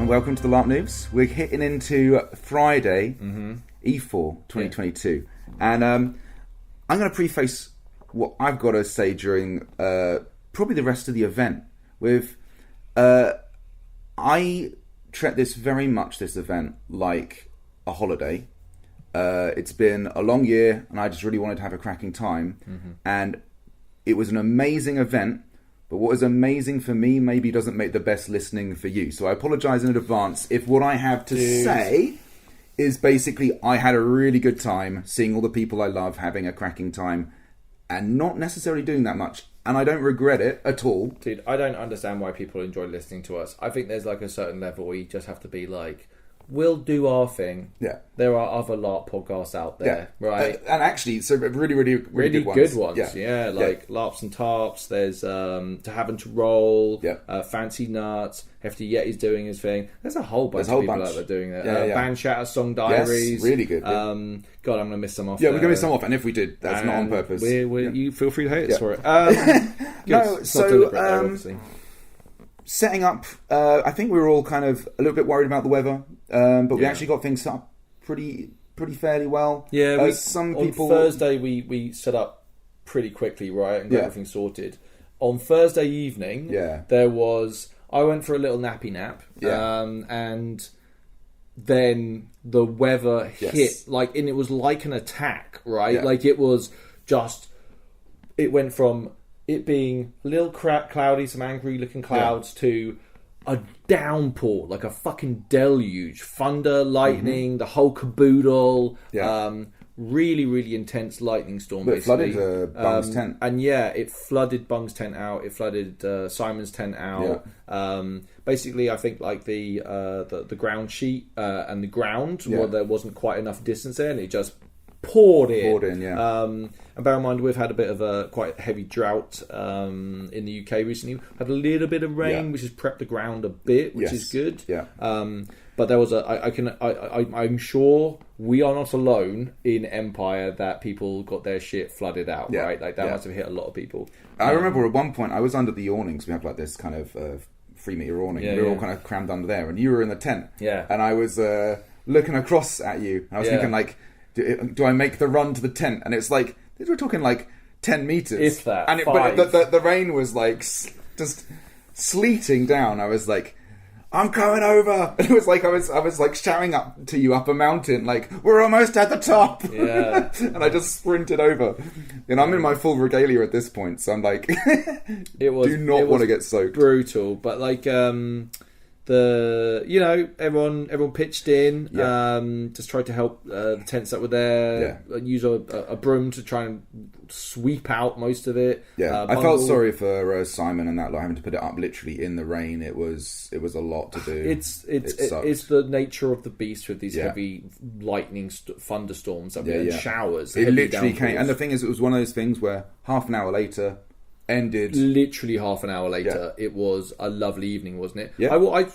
welcome to the LARP Noobs. We're hitting into Friday, E4 2022. And I'm going to preface what I've got to say during probably the rest of the event with I treat this event like a holiday. It's been a long year and I just really wanted to have a cracking time. And it was an amazing event. But what is amazing for me maybe doesn't make the best listening for you. So I apologise in advance if what I have to say is basically I had a really good time seeing all the people I love having a cracking time and not necessarily doing that much. And I don't regret it at all. Dude, I don't understand why people enjoy listening to us. I think there's like a certain level where you just have to be like, we'll do our thing. Yeah. There are other LARP podcasts out there, right? And actually, so really good ones. Yeah, like LARPs and Tarps. There's To Have and To Roll. Fancy Nuts. Hefty Yeti's doing his thing. There's a whole bunch of people out there doing that. Band Shatter Song Diaries. Yes, really good. God, I'm going to miss some off. Yeah, we're going to miss some off. And if we did, that's not on purpose. You feel free to hate us for it. No, so... setting up, I think we were all kind of a little bit worried about the weather, but we actually got things set up pretty fairly well. Yeah, on Thursday we set up pretty quickly, right, and got everything sorted. On Thursday evening, I went for a little nappy nap, and then the weather hit, and it was like an attack, right? Yeah. Like it went from it being a little cloudy, some angry looking clouds, to a downpour, like a fucking deluge, thunder, lightning, the whole caboodle. Really, really intense lightning storm. But it flooded Bung's tent. And it flooded Bung's tent out. It flooded Simon's tent out. Basically, I think like the ground sheet and the ground, well, there wasn't quite enough distance there, and it just poured in. And bear in mind, we've had a bit of a quite heavy drought in the UK recently. Had a little bit of rain, which has prepped the ground a bit, which is good. But there was I'm sure we are not alone in Empire that people got their shit flooded out, right? Like that must have hit a lot of people. I remember at one point I was under the awnings. We have like this kind of 3-meter awning. We were all kind of crammed under there, and you were in the tent. And I was looking across at you. And I was thinking like, do I make the run to the tent? And it's like, we're talking like 10 meters. If that, and but the rain was like just sleeting down. I was like, I'm coming over. And it was like I was like shouting up to you up a mountain, like, we're almost at the top. And I just sprinted over. And I'm in my full regalia at this point, so I'm like, do not want to get soaked. Brutal, but like everyone pitched in, just tried to help the tents that were there, use a broom to try and sweep out most of it. I felt sorry for Simon and that, like having to put it up literally in the rain. It was a lot to do. It's the nature of the beast with these heavy lightning thunderstorms and showers. It literally came, and the thing is, it was one of those things where half an hour later ended. Literally half an hour later, it was a lovely evening, wasn't it? I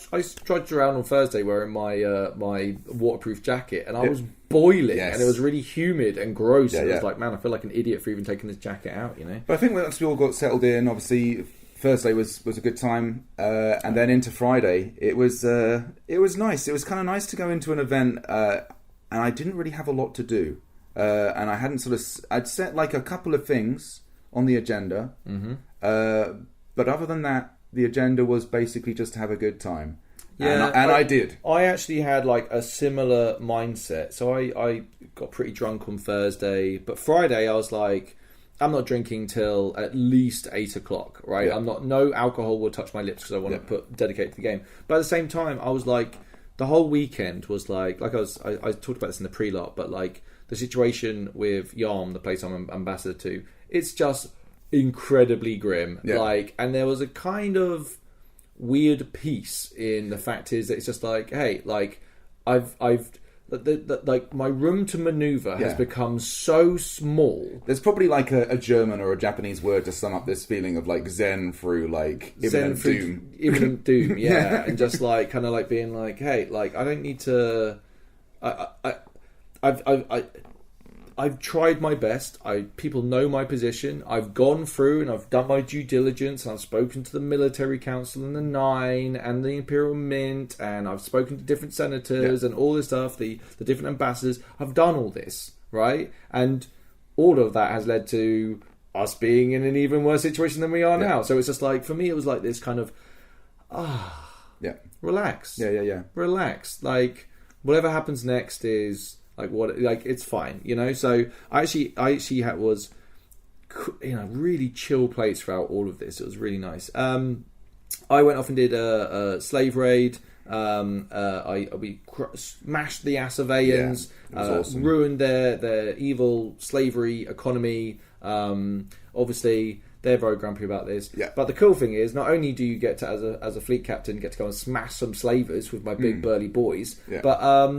trudged around on Thursday wearing my my waterproof jacket, and I was boiling, and it was really humid and gross. And I was like, man, I feel like an idiot for even taking this jacket out, you know. But I think once we all got settled in, obviously Thursday was a good time, and then into Friday, it was nice. It was kind of nice to go into an event, and I didn't really have a lot to do, and I hadn't I'd set like a couple of things on the agenda, but other than that, the agenda was basically just to have a good time. I did. I actually had like a similar mindset. So I got pretty drunk on Thursday, but Friday I was like, I'm not drinking till at least 8 o'clock, right? No alcohol will touch my lips because I want to dedicate to the game. But at the same time, I was like, the whole weekend was I talked about this in the pre-lot, but like the situation with Yarm, the place I'm ambassador to, it's just incredibly grim. And there was a kind of weird peace in the fact is that it's just like, hey, like I've like my room to maneuver has become so small. There's probably like a German or a Japanese word to sum up this feeling of like zen through like imminent doom. Imminent doom, and just like kind of like being like, hey, like I don't need to. I've tried my best. People know my position. I've gone through and I've done my due diligence, and I've spoken to the military council and the Nine and the Imperial Mint, and I've spoken to different senators and all this stuff, the different ambassadors. I've done all this, right? And all of that has led to us being in an even worse situation than we are now. So it's just like, for me, it was like this kind of, relax. Relax. Like, whatever happens next is like it's fine, you know. So I actually was, you know, really chill place throughout all of this. It was really nice. I went off and did a slave raid. We smashed the Asavayans, awesome. Ruined their evil slavery economy. Obviously, they're very grumpy about this. Yeah. But the cool thing is, not only do you get to, as a fleet captain, get to go and smash some slavers with my big burly boys, but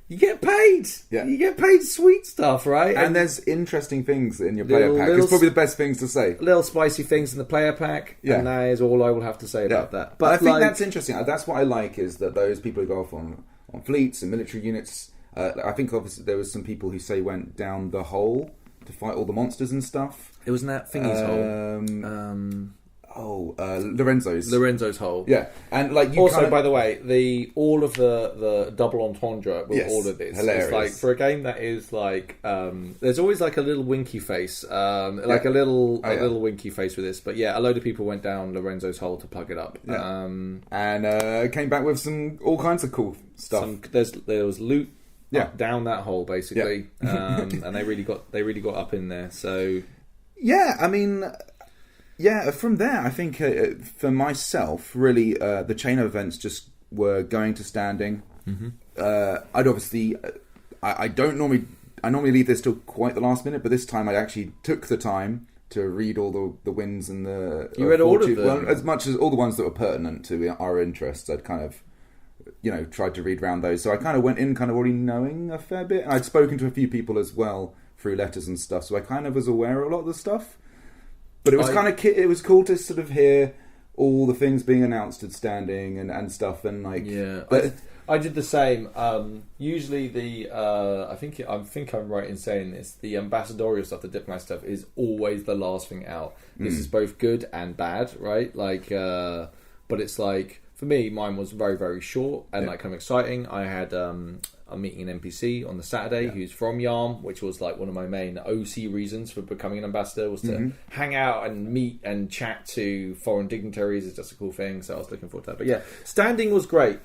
you get paid. Yeah. You get paid sweet stuff, right? And there's interesting things in your player pack. It's probably the best things to say. Little spicy things in the player pack, and that is all I will have to say about that. But I think that's interesting. That's what I like, is that those people who go off on fleets and military units, I think obviously there was some people who say went down the hole to fight all the monsters and stuff. It was in that thingy's hole. Lorenzo's hole. Yeah, and like you also, by the way, all of the double entendre with all of this. Hilarious. It's like, for a game that is like, there's always like a little winky face, like a little winky face with this. But yeah, a load of people went down Lorenzo's hole to plug it up, and came back with all kinds of cool stuff. There was loot. Down that hole basically, and they really got up in there. So I mean, from there, I think for myself, really, the chain of events just were going to standing. I'd obviously, I normally leave this till quite the last minute, but this time I actually took the time to read all the wins and the. You read all of them? Well, as much as all the ones that were pertinent to our interests. I'd kind of, you know, tried to read around those. So I kind of went in kind of already knowing a fair bit. And I'd spoken to a few people as well through letters and stuff. So I kind of was aware of a lot of the stuff. But it was it was cool to sort of hear all the things being announced at standing and stuff. And like, I did the same. Usually I think I'm right in saying this. The ambassadorial stuff, the diplomat stuff, is always the last thing out. This is both good and bad, right? Like, but it's like, for me, mine was very, very short and like kind of exciting. I had I'm meeting an NPC on the Saturday who's from Yarm, which was like one of my main OC reasons for becoming an ambassador, was to hang out and meet and chat to foreign dignitaries. It's just a cool thing, so I was looking forward to that. But yeah, standing was great.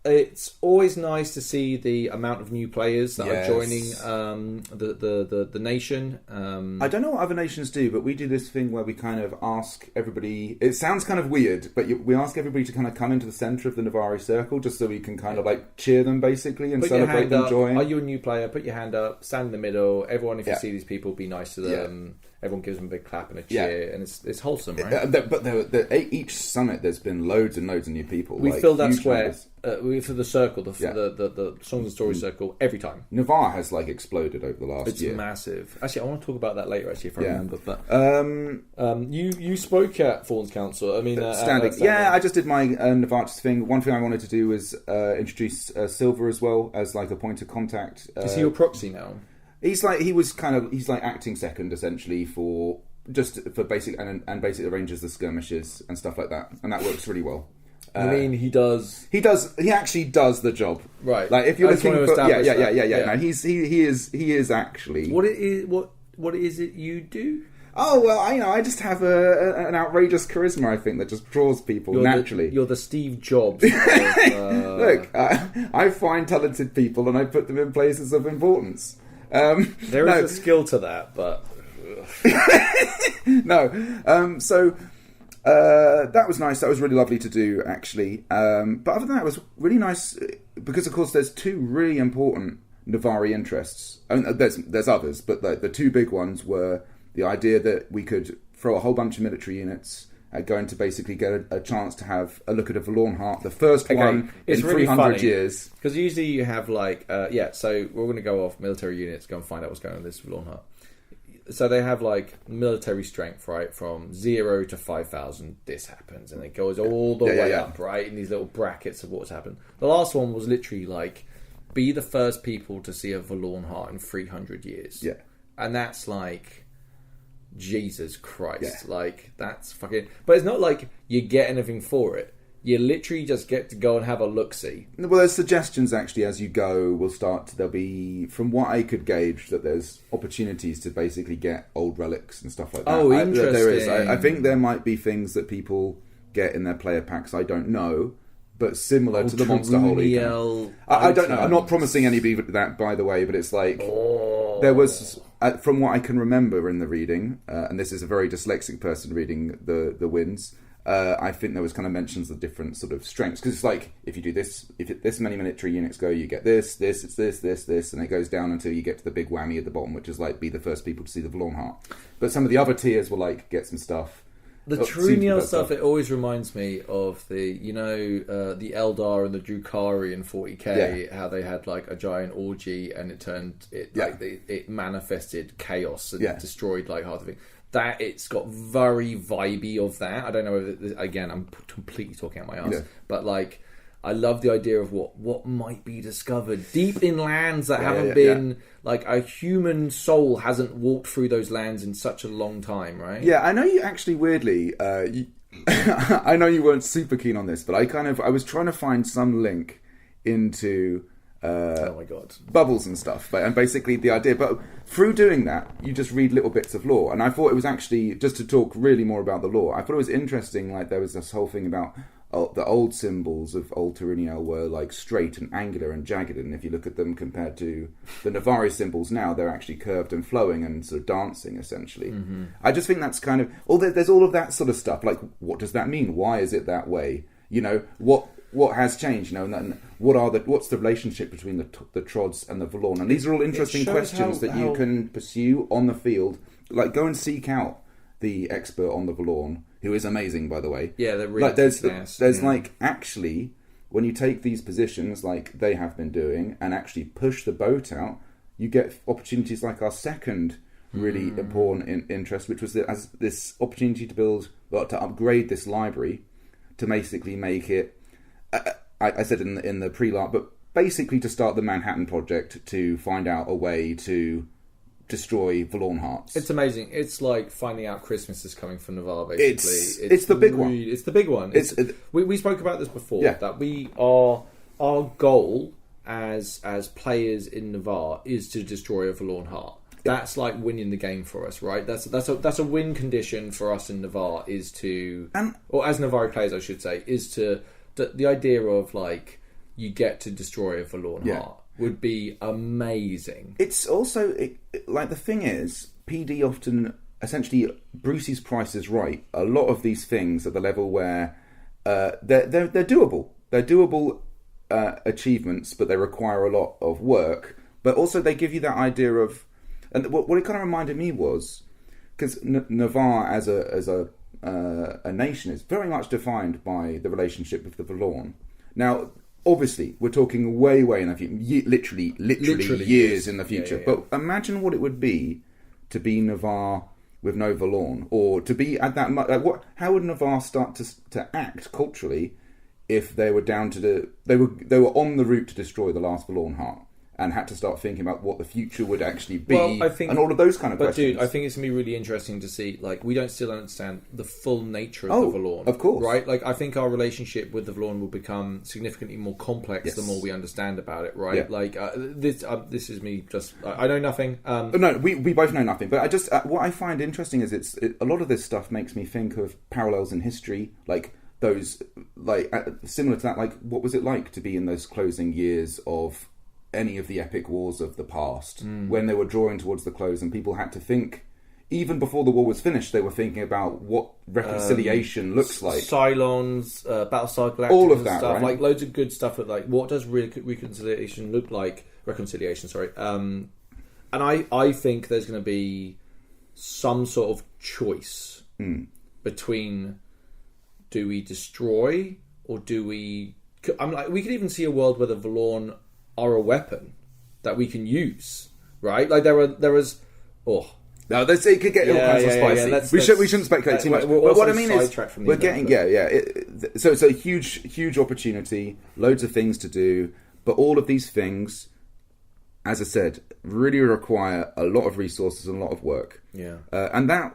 It's always nice to see the amount of new players that are joining the nation. I don't know what other nations do, but we do this thing where we kind of ask everybody. It sounds kind of weird, but we ask everybody to kind of come into the centre of the Navari circle, just so we can kind of like cheer them basically and celebrate them joining. Are you a new player? Put your hand up. Stand in the middle. Everyone, if you see these people, be nice to them. Everyone gives them a big clap and a cheer, and it's wholesome, right? But each summit, there's been loads and loads of new people. We filled that square. We filled the circle, the Songs and Stories circle, every time. Navarre has like exploded over the last year. It's massive. Actually, I want to talk about that later. Actually, if I remember. But you spoke at Thorns Council. I mean, standing. I just did my Novartis thing. One thing I wanted to do was introduce Silver as well as like a point of contact. Is he your proxy now? He's like acting second essentially for basic and basically arranges the skirmishes and stuff like that, and that works really well. I mean, he does. He actually does the job, right? Like if you're looking for, No, he is actually. What is it you do? Oh well, I just have an outrageous charisma. I think that just draws people naturally. You're the Steve Jobs. Look, I find talented people and I put them in places of importance. There is a skill to that, but no. So that was nice. That was really lovely to do, actually. But other than that, it was really nice because, of course, there's two really important Navari interests. I mean, there's others, but the two big ones were the idea that we could throw a whole bunch of military units going to basically get a chance to have a look at a Vallorn heart, the first one in really 300 years. Because usually you have like, so we're going to go off military units, go and find out what's going on with this Vallorn heart. So they have like military strength, right? From 0 to 5,000, this happens. And it goes all the way up, right? In these little brackets of what's happened. The last one was literally like be the first people to see a Vallorn heart in 300 years. Yeah. And that's like, Jesus Christ. Yeah. Like, that's fucking... But it's not like you get anything for it. You literally just get to go and have a look-see. Well, there's suggestions, actually, as you go. There'll be, from what I could gauge, that there's opportunities to basically get old relics and stuff like that. Oh, interesting. There is. I think there might be things that people get in their player packs. I don't know. But similar to the Monster Holy. I don't know. I'm not promising anybody that, by the way, but it's like... There was, from what I can remember in the reading, and this is a very dyslexic person reading the wins, I think there was kind of mentions of different sort of strengths. Because it's like, if you do this, if this many military units go, you get this, it's this, and it goes down until you get to the big whammy at the bottom, which is like, be the first people to see the Vallorn heart. But some of the other tiers were like, get some stuff. The Truniel stuff, it always reminds me of the Eldar and the Drukhari in 40k, how they had like a giant orgy and it manifested chaos and destroyed like half the thing. That it's got very vibey of that. I don't know if again, I'm completely talking out my ass, but like, I love the idea of what might be discovered deep in lands that haven't been... Like, a human soul hasn't walked through those lands in such a long time, right? Yeah, I know you actually, weirdly... I know you weren't super keen on this, but I was trying to find some link into... oh my god. Bubbles and stuff. And basically the idea... But through doing that, you just read little bits of lore. And I thought it was actually... Just to talk really more about the lore, I thought it was interesting, like, there was this whole thing about... the old symbols of Old Tyrrheniel were like straight and angular and jagged, and if you look at them compared to the Navari symbols now, they're actually curved and flowing and sort of dancing, essentially. Mm-hmm. I just think that's kind of... there's all of that sort of stuff. Like, what does that mean? Why is it that way? You know, what has changed? You know, and what's the relationship between the Trods and the Vallorn? And these are all interesting questions that you can pursue on the field. Like, go and seek out the expert on the Vallorn, who is amazing, by the way. Yeah, they're really like, there's like, actually, when you take these positions like they have been doing and actually push the boat out, you get opportunities like our second really important interest, which was as this opportunity to upgrade this library to basically make it... I said in the pre-lark, but basically to start the Manhattan Project to find out a way to destroy Vallorn hearts. It's amazing. It's like finding out Christmas is coming from Navarre, basically. It's the big one. It's the big one. We spoke about this before, that our goal as players in Navarre is to destroy a Vallorn heart. That's like winning the game for us, right? That's a win condition for us in Navarre, or as Navarre players, I should say, is to the idea of like, you get to destroy a Vallorn heart would be amazing. It's also like, the thing is, PD often, essentially, Brucey's price is right. A lot of these things at the level where they're doable. They're doable achievements, but they require a lot of work. But also they give you that idea of... And what it kind of reminded me was, because Navarre as a nation is very much defined by the relationship with the Vallorn. Now, obviously, we're talking way in the future, literally years in the future. Yeah. But imagine what it would be to be Navarre with no Vallorn, or to be at that... Like, how would Navarre start to act culturally if they were down to they were on the route to destroy the last Vallorn heart, and had to start thinking about what the future would actually be, and all of those kind of questions. Dude, I think it's going to be really interesting to see, like, we don't still understand the full nature of the Vallorn. Of course. Right? Like, I think our relationship with the Vallorn will become significantly more complex the more we understand about it, right? Yeah. Like, this is me just... I know nothing. No, we both know nothing. But I just... what I find interesting is a lot of this stuff makes me think of parallels in history, like... Those, like, similar to that, like, what was it like to be in those closing years of any of the epic wars of the past, when they were drawing towards the close and people had to think, even before the war was finished, they were thinking about what reconciliation looks like. Cylons, Battlestar Galactica, all of that, stuff, right? Like, loads of good stuff, like, what does reconciliation look like? And I think there's going to be some sort of choice between... Do we destroy, or do we... I'm like, we could even see a world where the Vallorn are a weapon that we can use, right? Like, there was... Oh. No, it could get all kinds of spicy. We shouldn't speculate too much. But what I mean is, we're getting... So it's a huge opportunity, loads of things to do, But all of these things, as I said, really require a lot of resources and a lot of work. Yeah. And that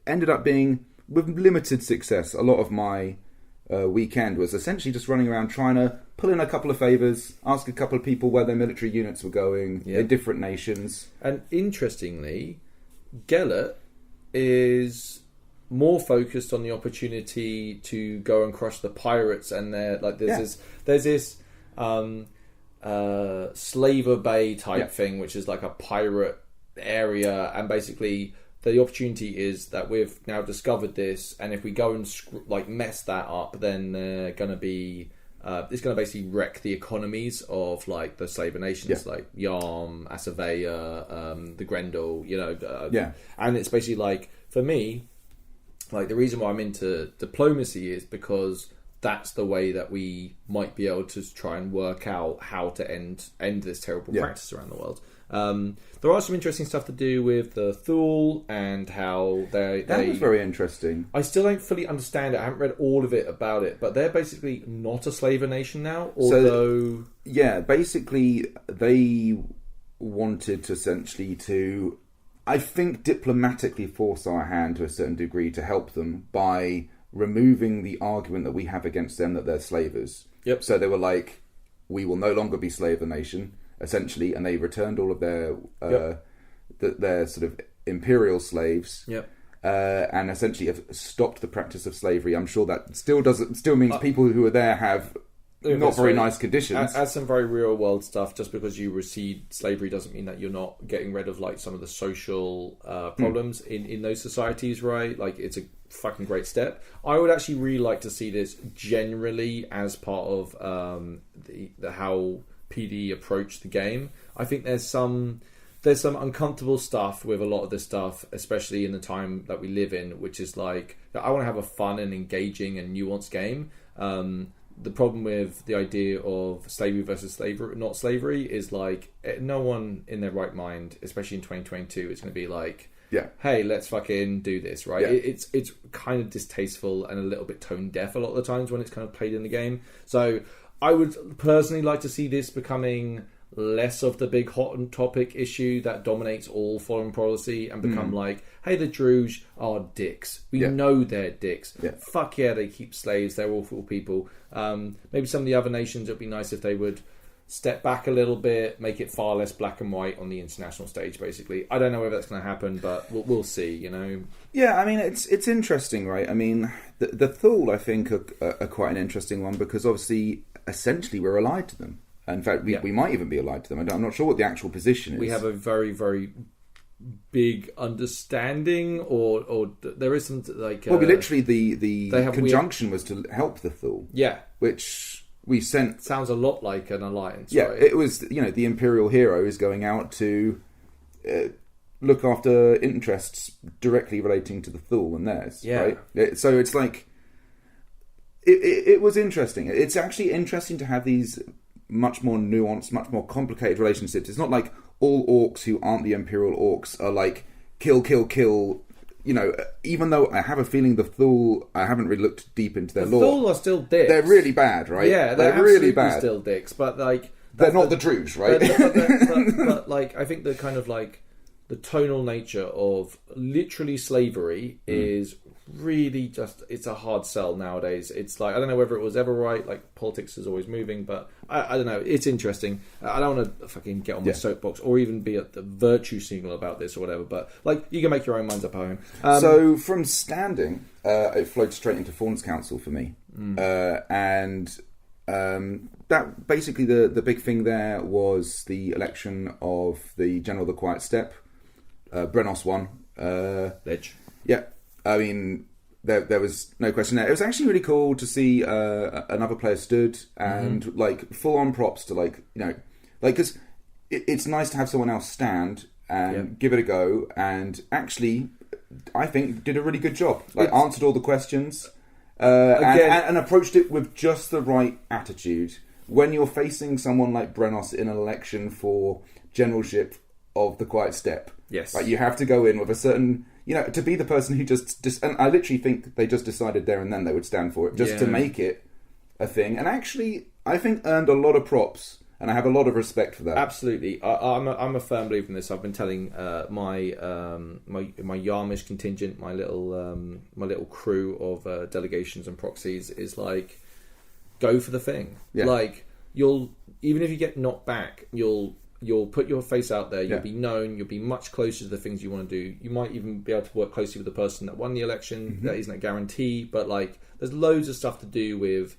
ended up being, with limited success, a lot of my weekend was essentially just running around trying to pull in a couple of favours, ask a couple of people where their military units were going in different nations. And interestingly, Gellert is more focused on the opportunity to go and crush the pirates, and there's this Slaver Bay type thing, which is like a pirate area, and basically the opportunity is that we've now discovered this, and if we go and mess that up, then they're going to be it's going to basically wreck the economies of like the slaver nations, like Yarm, Asavea, the Grendel, and it's basically like, for me, like the reason why I'm into diplomacy is because that's the way that we might be able to try and work out how to end this terrible practice around the world. There are some interesting stuff to do with the Thule and how that was very interesting. I still don't fully understand it. I haven't read all of it about it, but they're basically not a slaver nation now. Although, basically they wanted to essentially to, I think, diplomatically force our hand to a certain degree to help them by removing the argument that we have against them that they're slavers. Yep. So they were like, we will no longer be slaver nation, essentially, and they returned all of their their sort of imperial slaves. Yep. And essentially have stopped the practice of slavery. I'm sure that still means people who are there have not very nice conditions. As some very real world stuff, just because you recede slavery doesn't mean that you're not getting rid of like some of the social problems in those societies, right? Like, it's a fucking great step. I would actually really like to see this generally as part of the how PD approach the game. I think there's some uncomfortable stuff with a lot of this stuff, especially in the time that we live in, which is like, I want to have a fun and engaging and nuanced game. The problem with the idea of slavery versus slavery, not slavery, is like, no one in their right mind, especially in 2022, is going to be like, hey, let's fucking do this, right? It's kind of distasteful and a little bit tone deaf a lot of the times when it's kind of played in the game. So I would personally like to see this becoming less of the big hot topic issue that dominates all foreign policy and become like, hey, the Druge are dicks. We know they're dicks. Fuck yeah, they keep slaves. They're awful people. Maybe some of the other nations, it would be nice if they would step back a little bit, make it far less black and white on the international stage, basically. I don't know whether that's going to happen, but we'll see, Yeah, I mean, it's interesting, right? I mean, the Thule, I think, are quite an interesting one because obviously, essentially, we're allied to them. In fact, we might even be allied to them. I'm not sure what the actual position is. We have a very, very big understanding, or there is some like. Well, literally, the conjunction was to help the Thule. Yeah, which we sent. Sounds a lot like an alliance. Yeah, right? It was. The Imperial hero is going out to look after interests directly relating to the Thule and theirs. Yeah. Right. So it's like it was interesting. It's actually interesting to have these much more nuanced, much more complicated relationships. It's not like all orcs who aren't the Imperial orcs are like kill, kill, kill. Even though I have a feeling the Thule, I haven't really looked deep into their lore. The Thule are still dicks. They're really bad, right? Yeah, they're really bad. Still dicks, but like they're not the Druge, right? But like, I think the kind of like the tonal nature of literally slavery is really just, it's a hard sell nowadays. It's like, I don't know whether it was ever right, like politics is always moving, but I don't know, it's interesting. I don't want to fucking get on my soapbox or even be at the virtue signal about this or whatever, but like, you can make your own minds up at home. So from standing, it flowed straight into Fawn's Council for me. And that basically the big thing there was the election of the General of the Quiet Steppe. Brenos won. Lich. Yeah. I mean, there was no question there. It was actually really cool to see another player stood and like full on props to because it's nice to have someone else stand and give it a go. And actually, I think did a really good job. Like answered all the questions and approached it with just the right attitude. When you're facing someone like Brenos in an election for generalship of the Quiet Steppe, yes, like you have to go in with a certain. To be the person who just and I literally think they just decided there and then they would stand for it, just to make it a thing. And actually, I think earned a lot of props. and I have a lot of respect for that. Absolutely, I'm a firm believer in this. I've been telling my Yarmish contingent, my little crew of delegations and proxies, is like, go for the thing. Yeah. Like, even if you get knocked back, you'll put your face out there. You'll be known. You'll be much closer to the things you want to do. You might even be able to work closely with the person that won the election. That isn't a guarantee, but like, there's loads of stuff to do with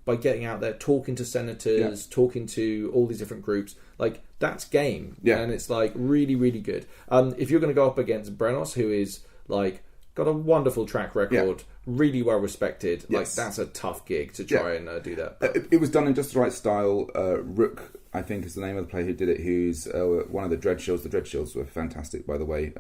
by getting out there, talking to senators, talking to all these different groups. Like, that's game, and it's like really, really good. If you're going to go up against Brenos, who is like got a wonderful track record, really well respected, like that's a tough gig to try and do that. It was done in just the right style. Rook, I think, is the name of the player who did it, who's one of the Dreadshields. The Dreadshields were fantastic, by the way.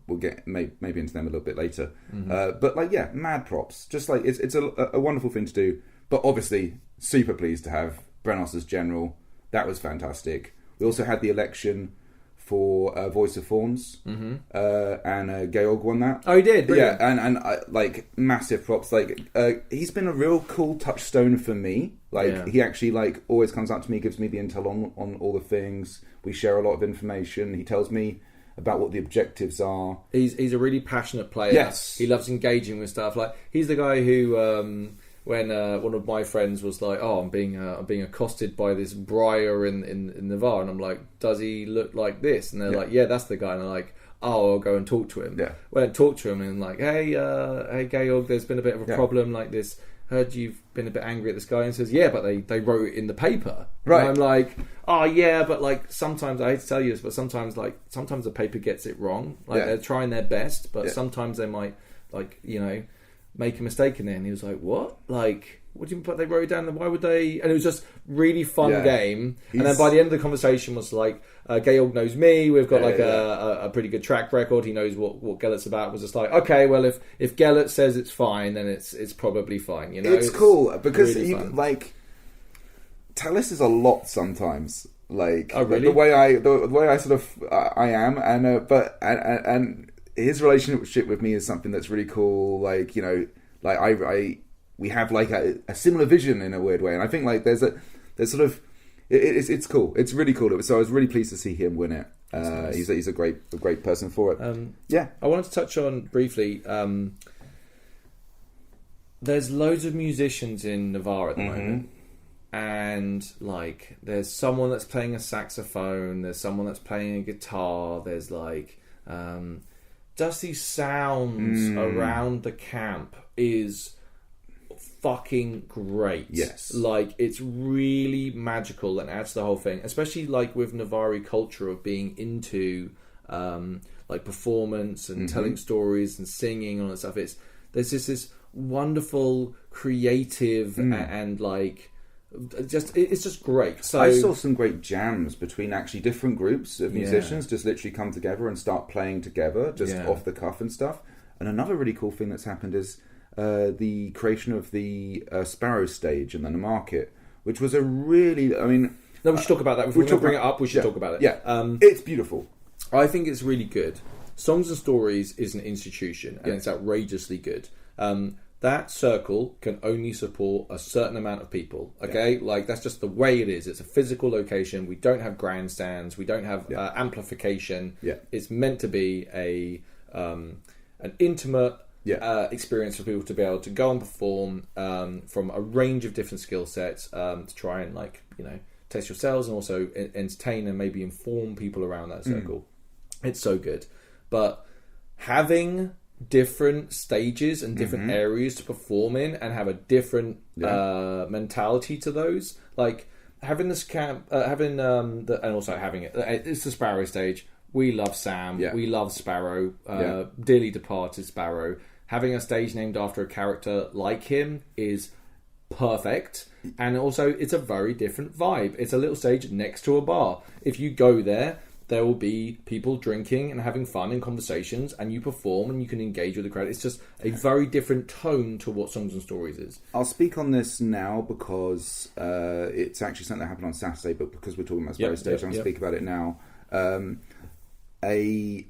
We'll get maybe into them a little bit later. But like, mad props. Just like, it's a wonderful thing to do. But obviously, super pleased to have Brenos as general. That was fantastic. We also had the election for Voice of Thorns, and Georg won that. Oh, he did? Brilliant. Yeah, and like, massive props. Like, he's been a real cool touchstone for me. Like, he actually like always comes up to me, gives me the intel on all the things. We share a lot of information. He tells me about what the objectives are. He's a really passionate player. Yes. He loves engaging with stuff. Like, he's the guy who... when one of my friends was like, "Oh, I'm being accosted by this Briar in Navarre," and I'm like, "Does he look like this?" And they're like, "Yeah, that's the guy." And I'm like, "Oh, I'll go and talk to him." Yeah. Well, I talk to him and like, "Hey, Georg, there's been a bit of a problem like this. Heard you've been a bit angry at this guy." And says, "Yeah, but they wrote it in the paper." Right. And I'm like, "Oh yeah, but like sometimes I hate to tell you this, but sometimes the paper gets it wrong. Like they're trying their best, but sometimes they might make a mistake in it." And he was like, "What? Like, what do you mean? But they wrote it down, then why would they?" And it was just really fun game. And then by the end of the conversation was like, Georg knows me, we've got a pretty good track record, he knows what Gellert's about. Was just like, okay, well, if Gellert says it's fine, then it's probably fine, you know. It's cool because really like, Talis is a lot sometimes. Like, oh, really? the way I sort of I am, and his relationship with me is something that's really cool. Like, like we have like a similar vision in a weird way, and I think like there's sort of it's cool. It's really cool. So I was really pleased to see him win it. Nice. He's a great person for it. I wanted to touch on briefly. There's loads of musicians in Navarre at the moment. And like, there's someone that's playing a saxophone. There's someone that's playing a guitar. There's like. Just these sounds around the camp is fucking great. Yes. Like, it's really magical and adds to the whole thing. Especially like with Navarre culture of being into like performance and telling stories and singing and all that stuff. There's just this wonderful creative and like it's just great. So I saw some great jams between actually different groups of musicians just literally come together and start playing together just off the cuff and stuff. And another really cool thing that's happened is the creation of the Sparrow stage and then the market, which was a really, we should talk about that. If we're going to bring it up, we should talk about it. Yeah, it's beautiful. I think it's really good. Songs and Stories is an institution, and it's outrageously good. That circle can only support a certain amount of people. Okay, like that's just the way it is. It's a physical location. We don't have grandstands. We don't have amplification. Yeah. It's meant to be an intimate experience for people to be able to go and perform from a range of different skill sets to try and test yourselves and also entertain and maybe inform people around that circle. It's so good, but having different stages and different areas to perform in and have a different mentality to those, like having this camp, and also having it's the Sparrow stage. We love Sam, we love Sparrow, dearly departed Sparrow. Having a stage named after a character like him is perfect, and also it's a very different vibe. It's a little stage next to a bar. If you go there will be people drinking and having fun and conversations, and you perform and you can engage with the crowd. It's just a very different tone to what Songs and Stories is. I'll speak on this now because it's actually something that happened on Saturday, but because we're talking about Sparrow Stage, I'm going to speak about it now. I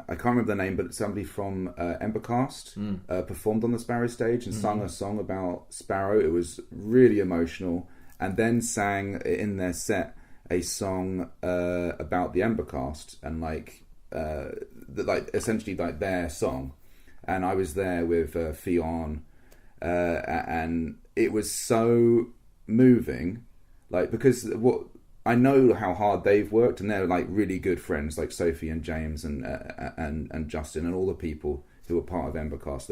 can't remember the name, but somebody from Embercast performed on the Sparrow Stage and sung a song about Sparrow. It was really emotional. and then sang in their set a song about the Embercast and like essentially like their song. And I was there with Fionn, and it was so moving, like, because what I know how hard they've worked, and they're like really good friends, like Sophie and James and Justin and all the people who are part of Embercast.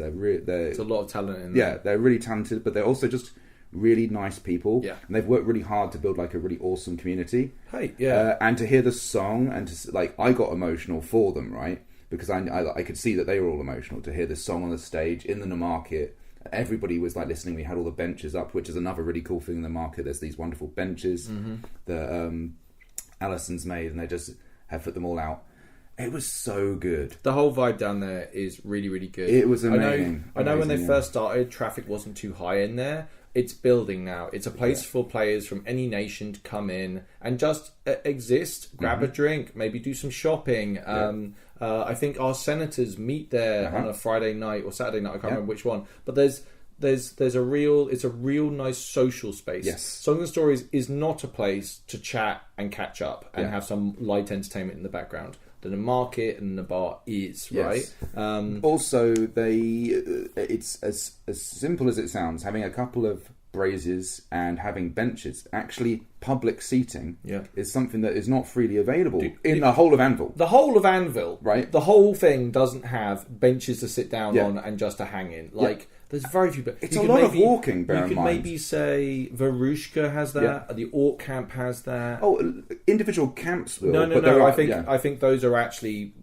There's a lot of talent in there. Yeah, they're really talented, but they're also just really nice people. Yeah, and they've worked really hard to build like a really awesome community. Hey, yeah, and to hear the song and to like, I got emotional for them, right? Because I could see that they were all emotional to hear the song on the stage in the market. Everybody was like listening. We had all the benches up, which is another really cool thing in the market. There's these wonderful benches that Alison's made, and they just have put them all out. It was so good. The whole vibe down there is really, really good. It was amazing. I know when they first started, traffic wasn't too high in there. It's building now. It's a place for players from any nation to come in and just exist, grab a drink, maybe do some shopping. I think our senators meet there on a Friday night or Saturday night. I can't remember which one. But it's a real nice social space. Yes. Songs and Stories is not a place to chat and catch up and have some light entertainment in the background. The market and the bar is, right? Also, it's as simple as it sounds. Having a couple of braziers and having benches, actually public seating, is something that is not freely available in the whole of Anvil. The whole of Anvil, right? The whole thing doesn't have benches to sit down on and just to hang in. Like, there's very few. It's a lot of walking. Bear in mind. You could maybe say Varushka has that. The Orc Camp has that. Oh, individual camps will. No. I think those are actually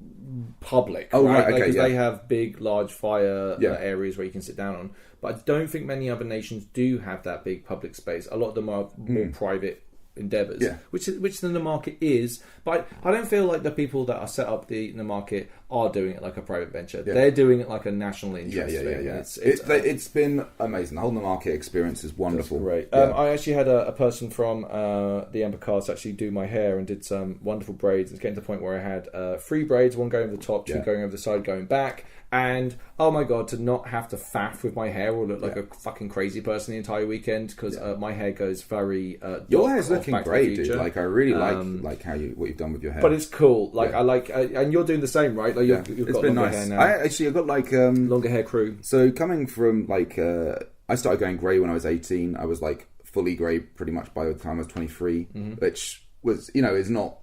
public. Oh, right. Okay. Because they have big, large fire areas where you can sit down on. But I don't think many other nations do have that big public space. A lot of them are more private endeavours, which the market is. But I don't feel like the people that are set up the market are doing it like a private venture. They're doing it like a national interest thing. It's been amazing. The whole market experience is wonderful. Right. I actually had a person from the Embercast actually do my hair and did some wonderful braids. It's getting to the point where I had 3 braids, one going over the top, 2 going over the side, going back. And oh my god, to not have to faff with my hair or look like a fucking crazy person the entire weekend, because my hair goes very your hair's looking great, dude. Like, I really like what you've done with your hair. But it's cool. Like, I like, and you're doing the same, right? Like, you've got been longer nice. hair now. I've got like longer hair crew. So coming from like I started going grey when I was 18. I was like fully grey pretty much by the time I was 23, which was, is not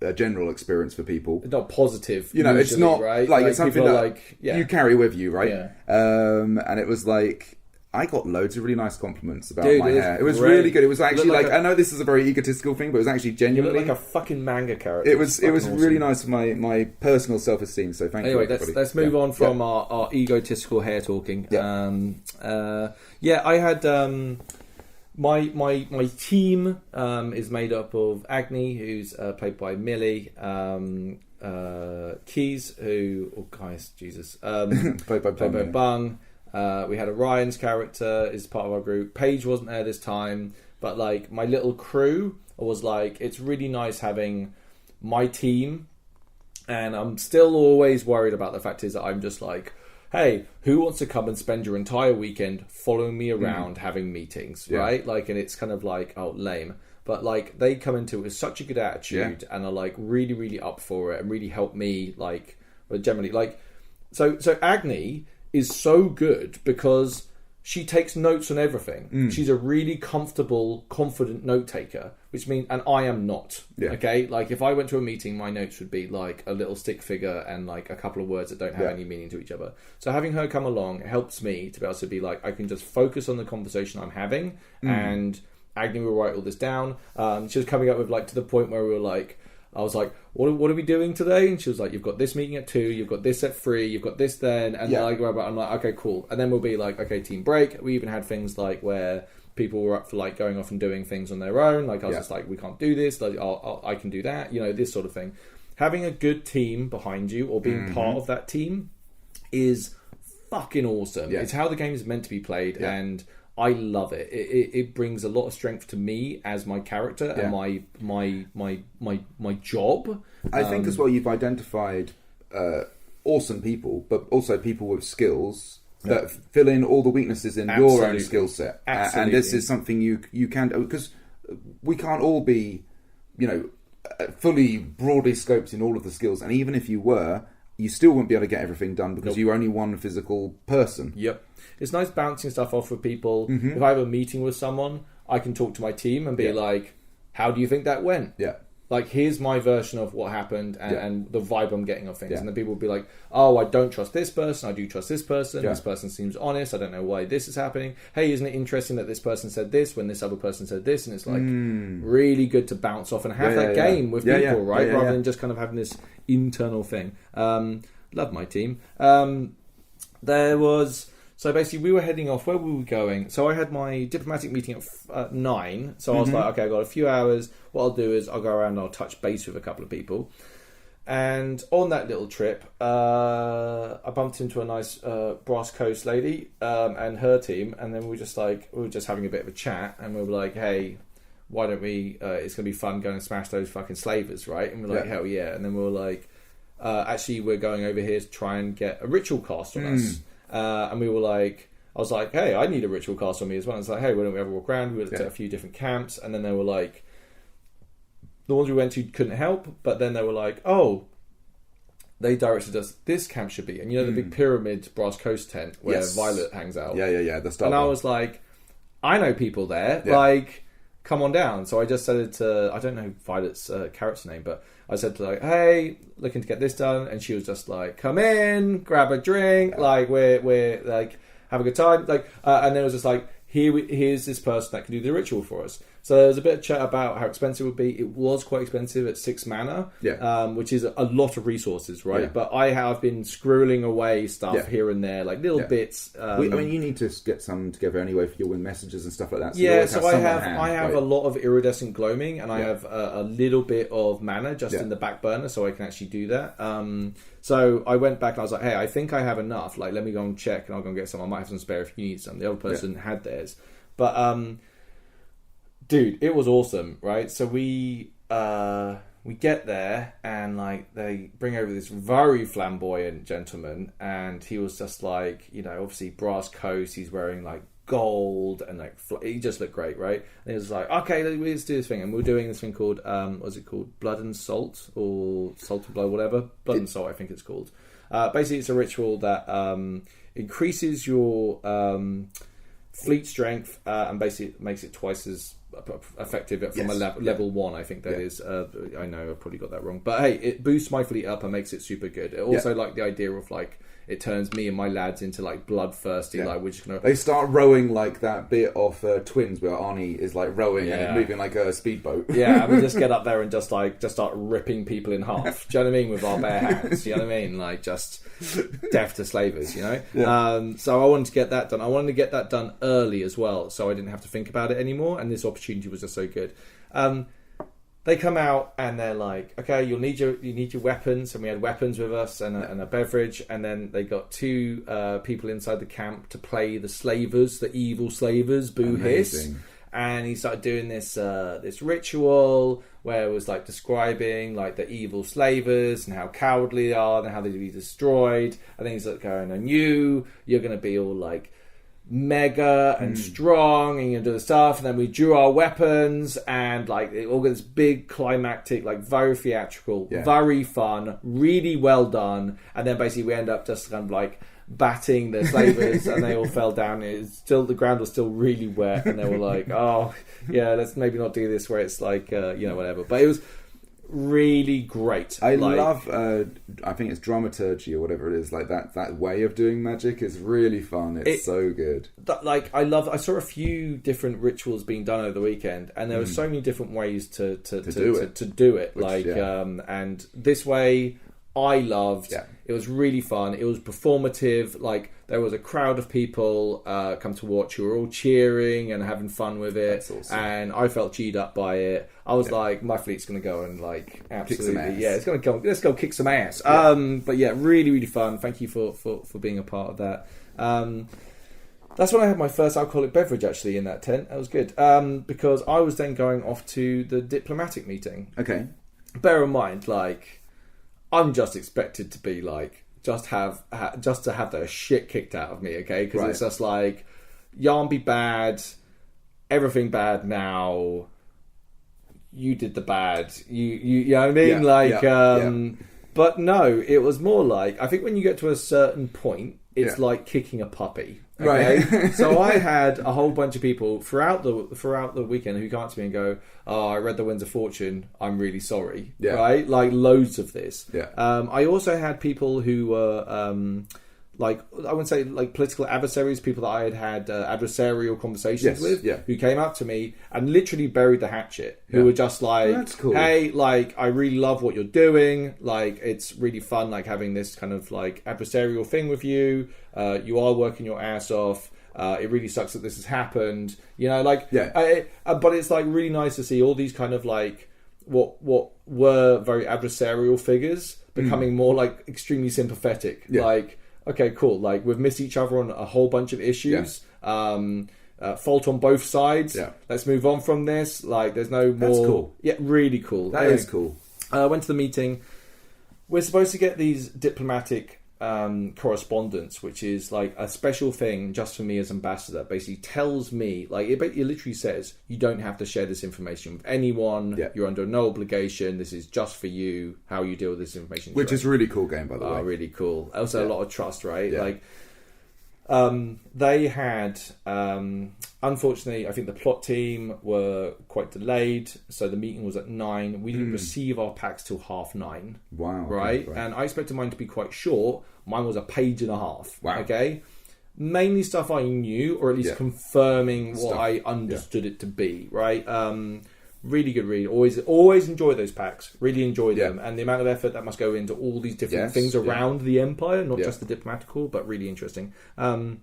a general experience for people. It's not positive. Usually, it's not right. Like it's something that like, you carry with you, right? Yeah. And it was like, I got loads of really nice compliments about my hair. It was great. really good. It was actually like I know this is a very egotistical thing, but it was actually genuinely like a fucking manga character. It was awesome. Really nice for my personal self-esteem. So thank you. Anyway, let's move on from our egotistical hair talking. I had my team is made up of Agni, who's played by Millie, Keys, who played by Bung. We had Orion's character is part of our group. Paige wasn't there this time, but like my little crew was like, it's really nice having my team, and I'm still always worried about the fact is that I'm just like, hey, who wants to come and spend your entire weekend following me around having meetings, right? Like, and it's kind of like, oh, lame. But like, they come into it with such a good attitude and are like really, really up for it and really help me, like, generally, like, so Agni is so good because she takes notes on everything. She's a really comfortable, confident note taker, which means, and I am not. Okay, like if I went to a meeting, my notes would be like a little stick figure and like a couple of words that don't have any meaning to each other. So having her come along helps me to be able to be like, I can just focus on the conversation I'm having, and Agni will write all this down. She was coming up with like to the point where we were like, I was like, what are we doing today? And she was like, you've got this meeting at 2, you've got this at 3, you've got this then. And I'm like, okay, cool. And then we'll be like, okay, team break. We even had things like where people were up for like going off and doing things on their own. Like I was just like, we can't do this. Like, I can do that. This sort of thing. Having a good team behind you or being part of that team is fucking awesome. It's how the game is meant to be played. And I love it. It brings a lot of strength to me as my character and my job. I think as well, you've identified awesome people, but also people with skills that fill in all the weaknesses in your own skill set. And this is something you can do, because we can't all be, fully broadly scoped in all of the skills. And even if you were, you still wouldn't be able to get everything done because you're only one physical person. Yep. It's nice bouncing stuff off with people. If I have a meeting with someone, I can talk to my team and be like, how do you think that went? Yeah. Like, here's my version of what happened and the vibe I'm getting of things. And then people will be like, oh, I don't trust this person. I do trust this person. This person seems honest. I don't know why this is happening. Hey, isn't it interesting that this person said this when this other person said this? And it's like really good to bounce off and have that game with people, right? Rather than just kind of having this internal thing. Love my team. So basically, we were heading off. Where were we going? So I had my diplomatic meeting at 9. So I was like, okay, I've got a few hours. What I'll do is I'll go around and I'll touch base with a couple of people. And on that little trip, I bumped into a nice Brass Coast lady and her team. And then we were just having a bit of a chat. And we were like, hey, why don't we, it's going to be fun going and smash those fucking slavers, right? And we're like, hell yeah. And then we were like, actually, we're going over here to try and get a ritual cast on us. And we were like, I was like, hey, I need a ritual cast on me as well. And it's like, hey, why don't we have a walk around? We looked at a few different camps, and then they were like, the ones we went to couldn't help, but then they were like, oh, they directed us, this camp should be. And the big pyramid Brass Coast tent where Violet hangs out. Yeah. And I was like, I know people there. Like, come on down. So I just said it to, I don't know Violet's character name, but I said to like, hey, looking to get this done, and she was just like, come in, grab a drink, like we're like have a good time, like, and then it was just like, here's this person that can do the ritual for us. So there was a bit of chat about how expensive it would be. It was quite expensive at 6 mana, which is a lot of resources, right? Yeah. But I have been scribbling away stuff here and there, like little bits. You need to get some together anyway for your win messages and stuff like that. So, so I have a lot of iridescent gloaming, and I have a little bit of mana just in the back burner, so I can actually do that. So I went back and I was like, hey, I think I have enough. Like, let me go and check, and I'll go and get some. I might have some spare if you need some. The other person had theirs, but dude, it was awesome, right? So we get there, and like they bring over this very flamboyant gentleman, and he was just like, obviously Brass Coast. He's wearing like gold, and like he just looked great, right? And he was like, okay, let's do this thing, and we're doing this thing called what's it called? Blood and Salt, or Salt and Blood, whatever. Blood and Salt, I think it's called. Basically, it's a ritual that increases your fleet strength and basically makes it twice as effective from a level 1, I think that is. I know I've probably got that wrong, but hey, it boosts my fleet up and makes it super good. It also like the idea of like it turns me and my lads into like bloodthirsty, like we're just gonna. They start rowing like that bit of Twins where Arnie is like rowing and moving like a speedboat. And we just get up there and just start ripping people in half. Do you know what I mean? With our bare hands. You know what I mean? Like just death to slavers. So I wanted to get that done. I wanted to get that done early as well, so I didn't have to think about it anymore. And this opportunity was just so good. They come out and they're like, okay, you need your weapons, and we had weapons with us and a beverage, and then they got 2 people inside the camp to play the slavers, the evil slavers, Boo Hiss. And he started doing this this ritual where it was like describing like the evil slavers and how cowardly they are and how they'd be destroyed. And then he's like going, and you're going to be all like mega and strong, and you do the stuff. And then we drew our weapons, and like it all got this big climactic, like very theatrical, very fun, really well done. And then basically we end up just kind of like batting the slavers, and they all fell down. The ground was still really wet, and they were like, oh yeah, let's maybe not do this where it's like whatever. But it was really great. I love I think it's dramaturgy or whatever it is, like that way of doing magic is really fun. It's so good. I saw a few different rituals being done over the weekend, and there were so many different ways to do it. And this way I loved. It was really fun. It was performative. Like there was a crowd of people come to watch who were all cheering and having fun with it. That's awesome. And I felt G'd up by it. I was like, my fleet's going to go and like absolutely, it's going to go. Let's go kick some ass. But yeah, really, really fun. Thank you for being a part of that. That's when I had my first alcoholic beverage actually in that tent. That was good because I was then going off to the diplomatic meeting. Okay. Bear in mind, like. I'm just expected to be like just to have the shit kicked out of me, okay? Because it's just like yarn be bad, everything bad now. you did the bad. You know what I mean? But no, it was more like, I think when you get to a certain point, it's like kicking a puppy. Okay? Right. So I had a whole bunch of people throughout the weekend who come up to me and go, "Oh, I read the Winds of Fortune. I'm really sorry." Yeah. Right? Like loads of this. Yeah. I also had people who were like, I wouldn't say like political adversaries, people that I had adversarial conversations with, who came up to me and literally buried the hatchet. Who were just like, that's cool. "Hey, like, I really love what you're doing. Like, it's really fun, like having this kind of like adversarial thing with you. You are working your ass off. It really sucks that this has happened. You know, like, but it's like really nice to see all these kind of like what were very adversarial figures becoming more like extremely sympathetic. Like, okay, cool. Like, we've missed each other on a whole bunch of issues. Fault on both sides. Let's move on from this. Like, there's no more. That's cool. Yeah, really cool. That is cool. I went to the meeting. We're supposed to get these diplomatic correspondence, which is like a special thing just for me as ambassador. Basically tells me, like, it literally says you don't have to share this information with anyone. You're under no obligation. This is just for you. How you deal with this information, which is really cool game, by the way. Really cool. Also a lot of trust, right? Like, they had unfortunately, I think the plot team were quite delayed, so the meeting was at 9. We didn't receive our packs till 9:30. Wow. Right? And I expected mine to be quite short. Mine was a page and a half. Wow. Okay? Mainly stuff I knew, or at least confirming what I understood it to be, right? Really good read. Always enjoy those packs. Really enjoy them. And the amount of effort that must go into all these different things around the Empire, not just the diplomatical, but really interesting. So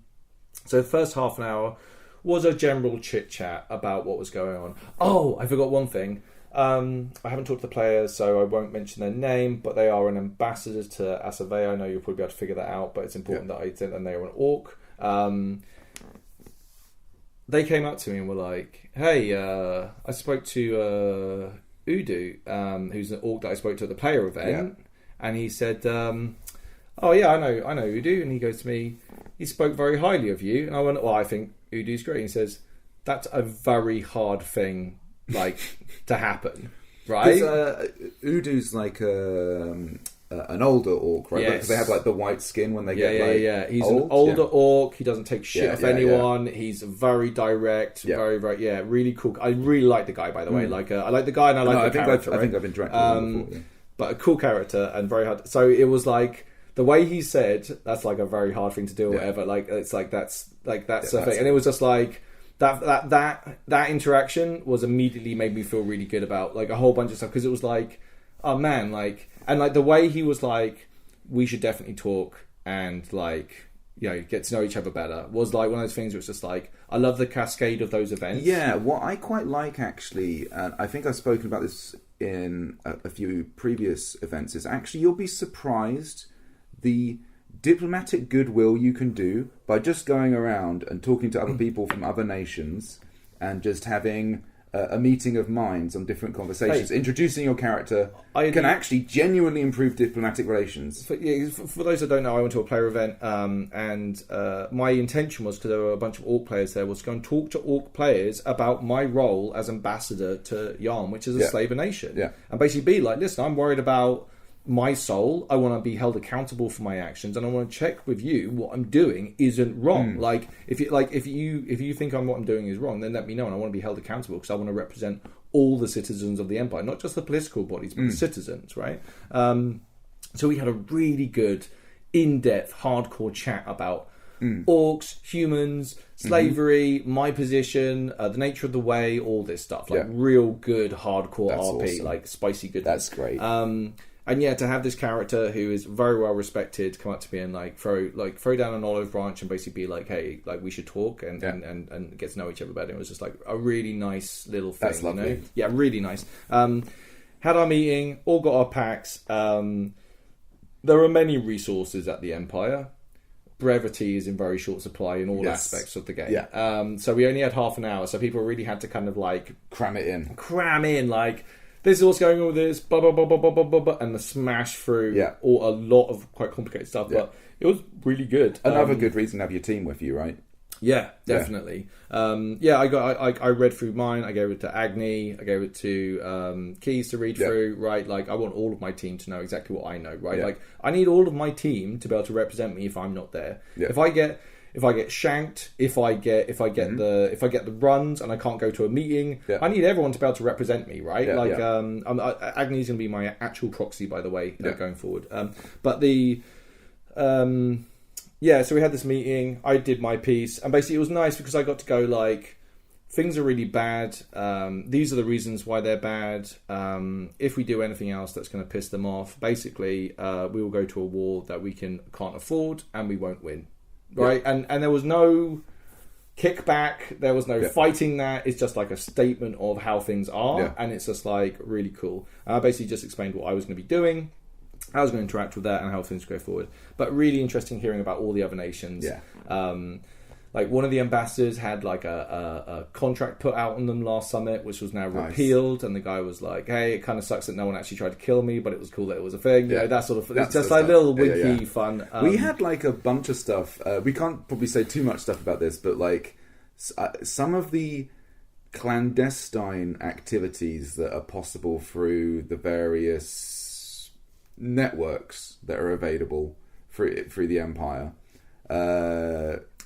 the first half an hour was a general chit-chat about what was going on. Oh, I forgot one thing. I haven't talked to the players, so I won't mention their name, but they are an ambassador to Asavea. I know you'll probably be able to figure that out, but it's important that I think that they are an orc. They came up to me and were like, "Hey, I spoke to Udo, who's an orc that I spoke to at the player event, and he said, oh yeah, I know Udo," and he goes to me, "He spoke very highly of you," and I went, "Well, I think Udo's great." And he says, "That's a very hard thing, like, to happen, right?" Udo's like an older orc, right? Because they have like the white skin when they get He's old. An older orc. He doesn't take shit off anyone. He's very direct, very really cool. I really like the guy, by the way. Like, I like the guy and I like the character. I think I've interacted with him before. But a cool character and very hard. So it was like the way he said, "That's like a very hard thing to do," or whatever. Like, it's like that's the thing, and it was just like. That interaction was immediately made me feel really good about like a whole bunch of stuff, because it was like, oh man, like, and like the way he was like, we should definitely talk and like, you know, get to know each other better, was like one of those things where it's just like, I love the cascade of those events. Yeah, what I quite like actually, and I think I've spoken about this in a few previous events, is actually you'll be surprised the diplomatic goodwill you can do by just going around and talking to other people from other nations and just having a meeting of minds on different conversations. Introducing your character can actually genuinely improve diplomatic relations. For those that don't know, I went to a player event, and my intention was, because there were a bunch of orc players there, was to go and talk to orc players about my role as ambassador to Yarn, which is a slaver nation. And basically be like, listen, I'm worried about my soul. I want to be held accountable for my actions, and I want to check with you what I'm doing isn't wrong. Like, if you think what I'm doing is wrong, then let me know, and I want to be held accountable, because I want to represent all the citizens of the Empire, not just the political bodies, but the citizens, right? So we had a really good, in-depth, hardcore chat about orcs, humans, slavery, my position, the nature of the way, all this stuff. Like, real good, hardcore RP, awesome. Like spicy goodness. That's great. And to have this character who is very well respected come up to me and like throw down an olive branch and basically be like, "Hey, like, we should talk and get to know each other better." It was just like a really nice little thing. That's lovely. You know? Yeah, really nice. Had our meeting, all got our packs. There are many resources at the Empire. Brevity is in very short supply in all aspects of the game. So we only had half an hour, so people really had to kind of like cram in like, this is what's going on with this, blah, blah, blah, blah, blah, blah, blah, and the smash through a lot of quite complicated stuff, but it was really good. Another good reason to have your team with you, right? Yeah, definitely. I read through mine. I gave it to Agni. I gave it to Keys to read through. Right, like I want all of my team to know exactly what I know. Right, like I need all of my team to be able to represent me if I'm not there. Yeah. If I get shanked, if I get the runs and I can't go to a meeting, I need everyone to be able to represent me, right? Agni's going to be my actual proxy, by the way, going forward. So we had this meeting. I did my piece, and basically it was nice because I got to go like, things are really bad. These are the reasons why they're bad. If we do anything else that's going to piss them off, basically, we will go to a war that we can't afford, and we won't win. Right, and there was no kickback, there was no fighting that. It's just like a statement of how things are, and it's just like really cool. And I basically just explained what I was going to be doing, how I was going to interact with that, and how things go forward. But really interesting hearing about all the other nations. Like one of the ambassadors had like a contract put out on them last summit, which was now repealed, and the guy was like, "Hey, it kind of sucks that no one actually tried to kill me, but it was cool that it was a thing." You know, that sort of. It's just like little wiki fun. We had like a bunch of stuff. We can't probably say too much stuff about this, but like some of the clandestine activities that are possible through the various networks that are available through the Empire.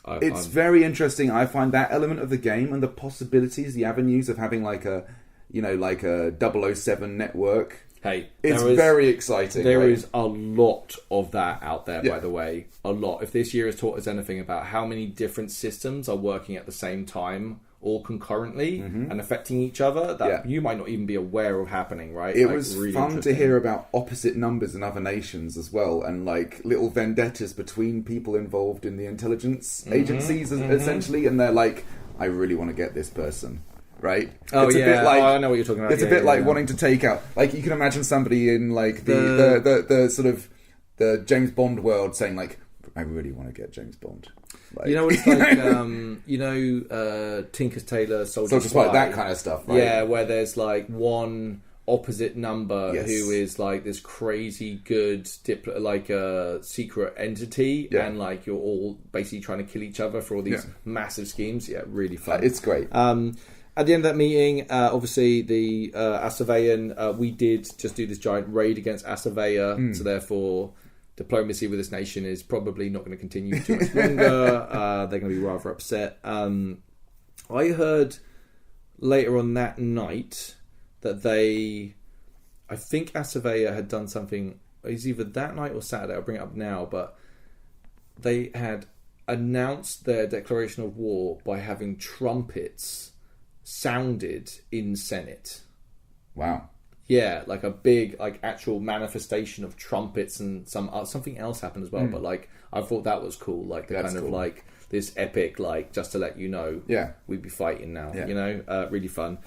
It's very interesting. I find that element of the game and the possibilities, the avenues of having like a 007 network. Hey, it's very exciting. There is a lot of that out there, by the way. A lot. If this year has taught us anything about how many different systems are working at the same time, all concurrently, and affecting each other, that you might not even be aware of happening, right? It was really fun to hear about opposite numbers in other nations as well, and like little vendettas between people involved in the intelligence agencies, essentially, and they're like, I really want to get this person. Right? Oh, it's a bit like, I know what you're talking about. It's a bit like wanting to take out... Like, you can imagine somebody in, like, the sort of... the James Bond world saying, like, I really want to get James Bond. Like, you know what it's like, Tinker Tailor, Soldier Spy, that kind of stuff, right? Yeah, where there's, like, one opposite number who is, like, this crazy good, like, a secret entity, and, like, you're all basically trying to kill each other for all these massive schemes. Yeah, really fun. It's great. At the end of that meeting, obviously the Asavean, we did just do this giant raid against Asavea, so therefore diplomacy with this nation is probably not going to continue too much longer. They're going to be rather upset. I heard later on that night that I think Asavea had done something, it's either that night or Saturday, I'll bring it up now, but they had announced their declaration of war by having trumpets sounded in Senate. Wow. Yeah, like a big, like actual manifestation of trumpets, and something else happened as well. But like, I thought that was cool. Like the kind of like this epic, like just to let you know, we'd be fighting now. You know, really fun.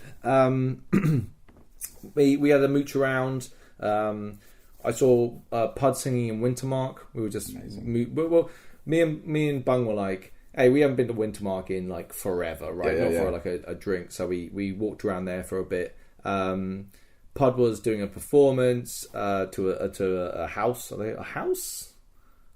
We had a mooch around. I saw Pud singing in Wintermark. We were just well, me and Bung were like, hey, we haven't been to Wintermark in like forever, right? Not for like a drink. So we walked around there for a bit. Pud was doing a performance to a house. Are they a house?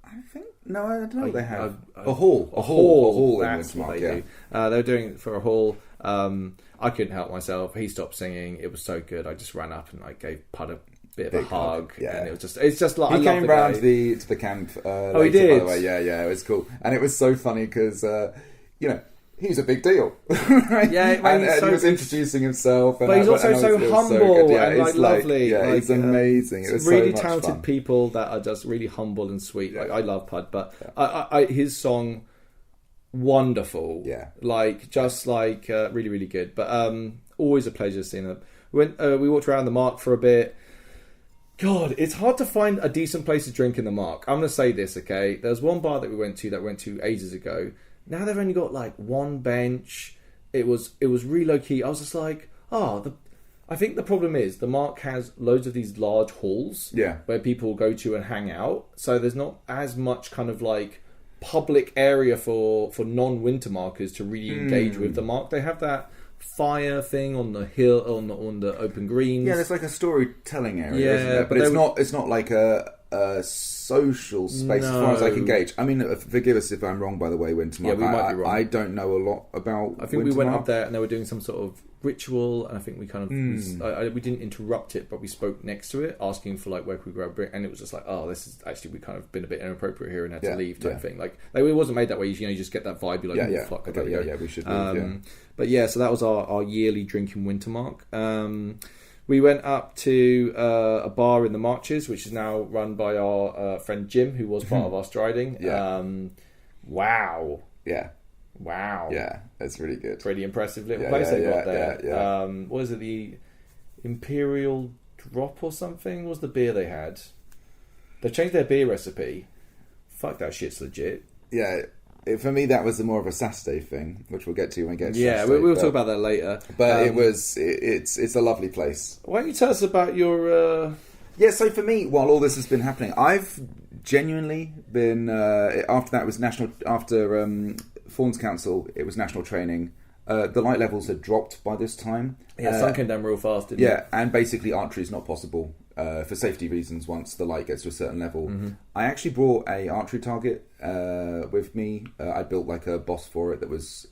I think no, I don't know. They have a hall. A hall. That's what they do. They were doing it for a hall. I couldn't help myself. He stopped singing. It was so good. I just ran up and like gave Pud a bit of a hug. And it's just like he came round to the camp. Later, he did. By the way. Yeah, it was cool, and it was so funny because he's a big deal, right? Yeah, and he was introducing himself, but he's also so humble and like lovely. Yeah, it's amazing. It was really so talented fun. People that are just really humble and sweet. Like I love Pud, but his song, wonderful. Yeah, like just like really really good. But always a pleasure seeing them. We walked around the Mark for a bit. God, it's hard to find a decent place to drink in the Mark. I'm going to say this, okay? There's one bar that we went to ages ago. Now they've only got like one bench. It was really low key. I was just like, I think the problem is the Mark has loads of these large halls where people go to and hang out. So there's not as much kind of like public area for non-winter markers to really engage with the Mark. They have that fire thing on the hill on the open greens. Yeah, there's like a storytelling area, isn't there? But it's not like a social space as far as I can gauge. I mean, forgive us if I'm wrong, by the way, Wintermark. Yeah, we might be wrong. I don't know a lot about I think Wintermark. we went up there and they were doing some sort of ritual, and I think we kind of we didn't interrupt it, but we spoke next to it, asking for like where could we grab Brit, and it was just like, oh, this is actually, we kind of been a bit inappropriate here and had to leave type thing. Like it wasn't made that way. You just get that vibe. You're like, oh, fuck, okay, yeah, we should leave. But yeah, so that was our yearly drinking Wintermark. We went up to a bar in the Marches, which is now run by our friend Jim, who was part of our striding. Wow. Yeah. Wow. Yeah, that's really good. Pretty impressive little place they got there. Yeah. What is it, the Imperial Drop or something was the beer they had. They changed their beer recipe. Fuck, that shit's legit. Yeah, for me that was more of a Saturday thing, which we'll get to when we get to Saturday. Yeah, we'll talk about that later. But it's a lovely place. Why don't you tell us about your... Yeah, so for me, while all this has been happening, I've genuinely been... after that was national... After Fawns Council, it was national training. The light levels had dropped by this time. Yeah, sun came down real fast, didn't it? Yeah, and basically archery is not possible for safety reasons once the light gets to a certain level. Mm-hmm. I actually brought a archery target with me. I built like a boss for it that was...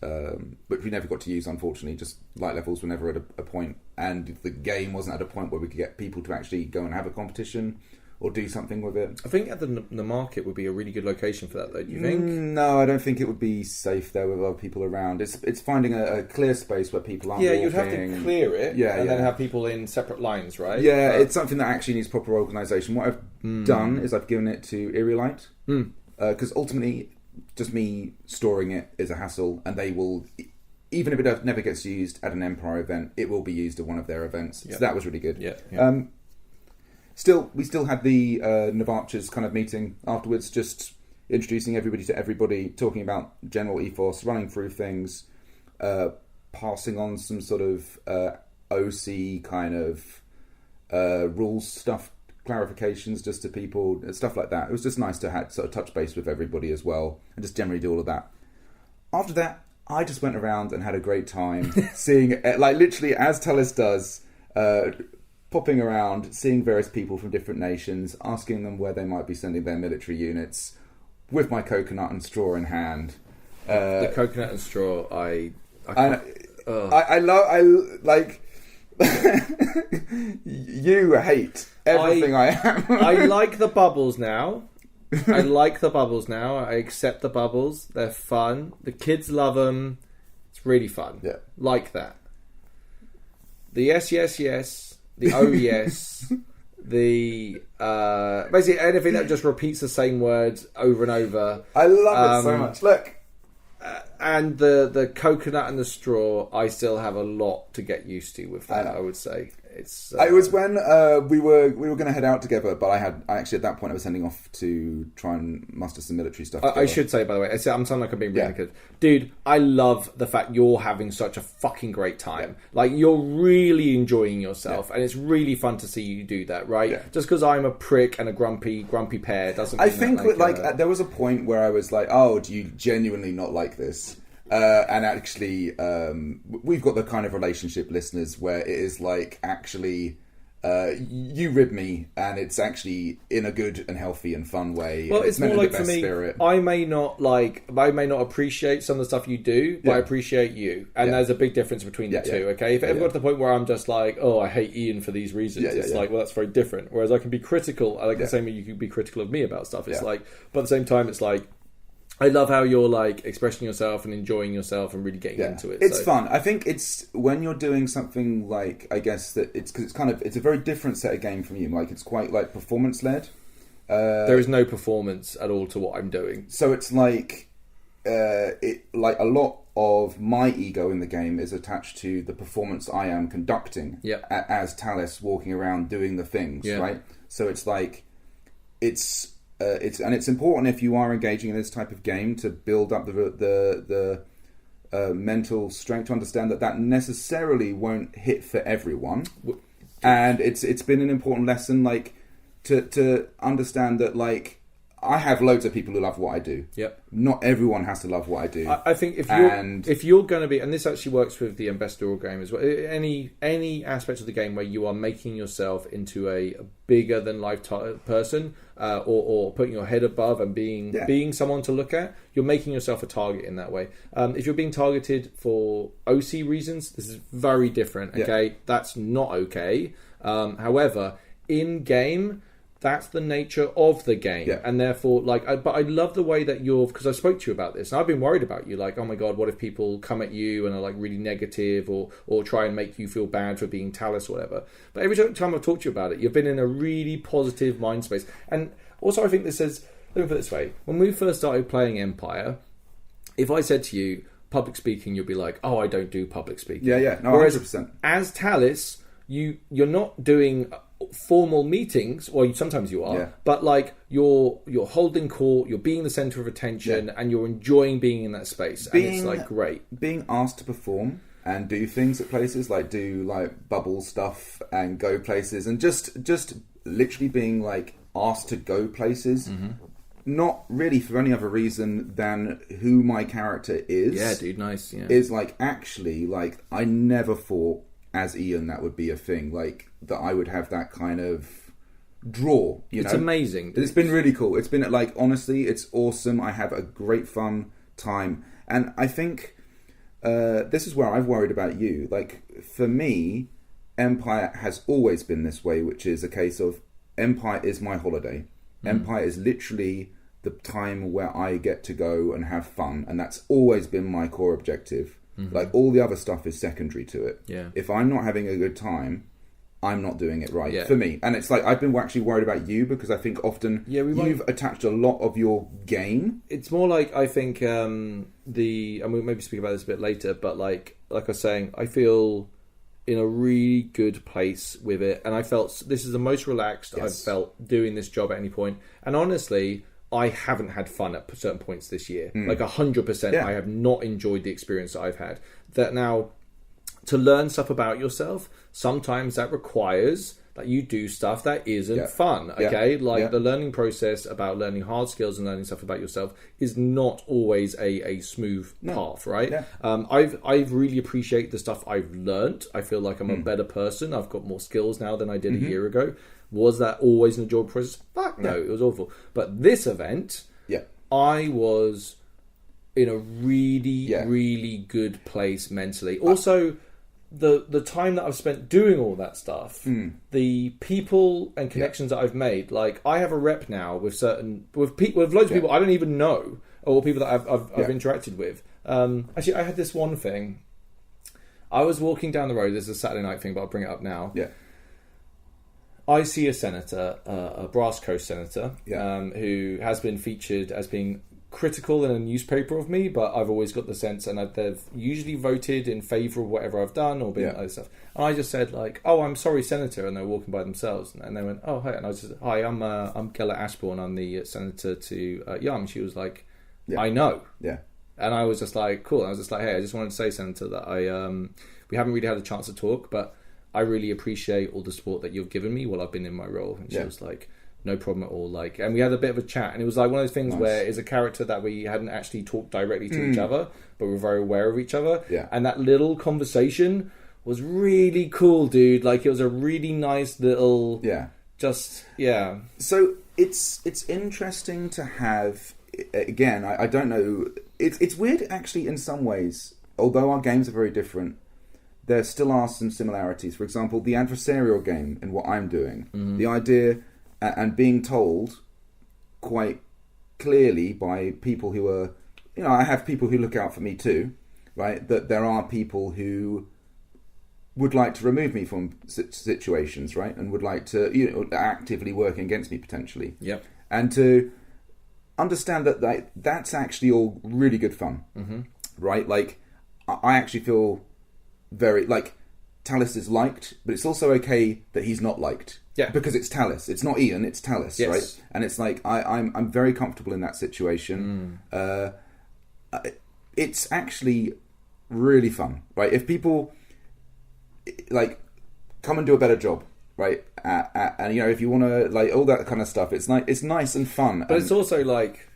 which we never got to use, unfortunately. Just light levels were never at a point, and the game wasn't at a point where we could get people to actually go and have a competition or do something with it. I think at the market would be a really good location for that, though. Do you think? No, I don't think it would be safe there with other people around. It's finding a clear space where people aren't walking. You'd have to clear it and then have people in separate lines, right? Yeah, it's something that actually needs proper organisation. What I've done is I've given it to Irrelight, because ultimately just me storing it is a hassle, and they will... Even if it never gets used at an Empire event, it will be used at one of their events. Yep. So that was really good. Yeah. We still had the Navarchas kind of meeting afterwards, just introducing everybody to everybody, talking about general ethos, running through things, passing on some sort of OC kind of rules stuff, clarifications just to people, stuff like that. It was just nice to have sort of touch base with everybody as well, and just generally do all of that. After that, I just went around and had a great time seeing, like literally as Talis does, popping around, seeing various people from different nations, asking them where they might be sending their military units, with my coconut and straw in hand. The coconut and straw, I like. You hate everything I am. I like the bubbles now. I accept the bubbles. They're fun. The kids love them. It's really fun. Yeah. Like that. The yes, the oh yes, the basically anything that just repeats the same words over and over. I love it so much. Look. And the coconut and the straw, I still have a lot to get used to with that. I would say it was when we were going to head out together, but I actually at that point I was sending off to try and muster some military stuff. I should say, by the way, I'm sounding like I'm being ridiculous, dude. I love the fact you're having such a fucking great time. Yeah. Like you're really enjoying yourself, and it's really fun to see you do that. Right? Yeah. Just because I'm a prick and a grumpy pear doesn't. I think there was a point where I was like, oh, do you genuinely not like this? And actually, we've got the kind of relationship, listeners, where it is like actually you rib me, and it's actually in a good and healthy and fun way. Well, it's more like for me, spirit. I may not appreciate some of the stuff you do, but I appreciate you, and there's a big difference between the two. Okay, if it ever got to the point where I'm just like, oh, I hate Ian for these reasons, it's like, well, that's very different. Whereas I can be critical, like the same way you can be critical of me about stuff. It's like, but at the same time, it's like, I love how you're like expressing yourself and enjoying yourself and really getting into it. It's fun. I think it's when you're doing something like, I guess that it's because it's a very different set of game from you. Like it's quite like performance led. There is no performance at all to what I'm doing. So it's like like a lot of my ego in the game is attached to the performance I am conducting as Talis walking around doing the things, right? So it's like it's important if you are engaging in this type of game to build up the mental strength to understand that necessarily won't hit for everyone, and it's been an important lesson, like to understand that like I have loads of people who love what I do. Yep. Not everyone has to love what I do. I think if you're going to be, and this actually works with the Ambassador game as well, any aspect of the game where you are making yourself into a bigger than life person, or putting your head above and being someone to look at, you're making yourself a target in that way. If you're being targeted for OC reasons, this is very different. Okay, that's not okay. However, in game, that's the nature of the game, and therefore, but I love the way that because I spoke to you about this, and I've been worried about you, like, oh my god, what if people come at you and are like really negative, or try and make you feel bad for being Talus or whatever. But every time I've talked to you about it, you've been in a really positive mind space. And also, I think this says, let me put it this way: when we first started playing Empire, if I said to you public speaking, you'd be like, oh, I don't do public speaking. No, whereas 100%. as Talus, you're not doing formal meetings, or sometimes you are, but like you're holding court, you're being the center of attention, and you're enjoying being in that space, and it's like great being asked to perform and do things at places, like do like bubble stuff and go places, and just literally being like asked to go places, not really for any other reason than who my character is. Yeah, dude, nice. Yeah, is like, actually, like, I never thought as Ian that would be a thing, like that I would have that kind of draw. It's amazing. It's been really cool. It's been like, honestly, it's awesome. I have a great fun time, and I think this is where I've worried about you. Like, for me, Empire has always been this way, which is a case of Empire is my holiday. Empire is literally the time where I get to go and have fun, and that's always been my core objective. Like, all the other stuff is secondary to it. If I'm not having a good time, I'm not doing it right for me. And it's like, I've been actually worried about you, because I think often you've attached a lot of your game. It's more like, I think and we'll maybe speak about this a bit later, but like I was saying, I feel in a really good place with it, and I felt this is the most relaxed I've felt doing this job at any point. And honestly, I haven't had fun at certain points this year. Like 100%, I have not enjoyed the experience that I've had. That now, to learn stuff about yourself, sometimes that requires that you do stuff that isn't fun. Okay, the learning process about learning hard skills and learning stuff about yourself is not always a smooth path, right? I've really appreciated the stuff I've learnt. I feel like I'm a better person. I've got more skills now than I did a year ago. Was that always an enjoyable process? Fuck no, it was awful. But this event, I was in a really, really good place mentally. Also, the time that I've spent doing all that stuff, the people and connections that I've made. Like, I have a rep now with loads of people I don't even know, or people that I've interacted with. Actually, I had this one thing. I was walking down the road. This is a Saturday night thing, but I'll bring it up now. I see a senator, a Brass Coast senator, who has been featured as being critical in a newspaper of me, but I've always got the sense, and they've usually voted in favour of whatever I've done or been other stuff. And I just said, like, "Oh, I'm sorry, Senator," and they're walking by themselves, and they went, "Oh, hi," and I was just, "Hi, I'm Keller Ashbourne. I'm the senator to Young." She was like, "I know," and I was just like, "Cool." And I was just like, "Hey, I just wanted to say, Senator, that we haven't really had a chance to talk, but I really appreciate all the support that you've given me while I've been in my role." And she was like, "No problem at all." Like, and we had a bit of a chat, and it was like one of those things where it's a character that we hadn't actually talked directly to each other, but we're very aware of each other. And that little conversation was really cool, dude. Like, it was a really nice little So it's interesting to have. Again, I don't know. It's weird actually in some ways. Although our games are very different, there still are some similarities. For example, the adversarial game and what I'm doing, the idea and being told quite clearly by people who are, I have people who look out for me too, right? That there are people who would like to remove me from situations, right? And would like to, actively working against me potentially. And to understand that that's actually all really good fun, right? Like, I actually feel very, like, Talus is liked, but it's also okay that he's not liked. Because it's Talus. It's not Ian, it's Talus, right? And it's like, I'm very comfortable in that situation. It's actually really fun, right? If people, like, come and do a better job, right? And you know, if you want to like all that kind of stuff, it's nice and fun. But it's also like,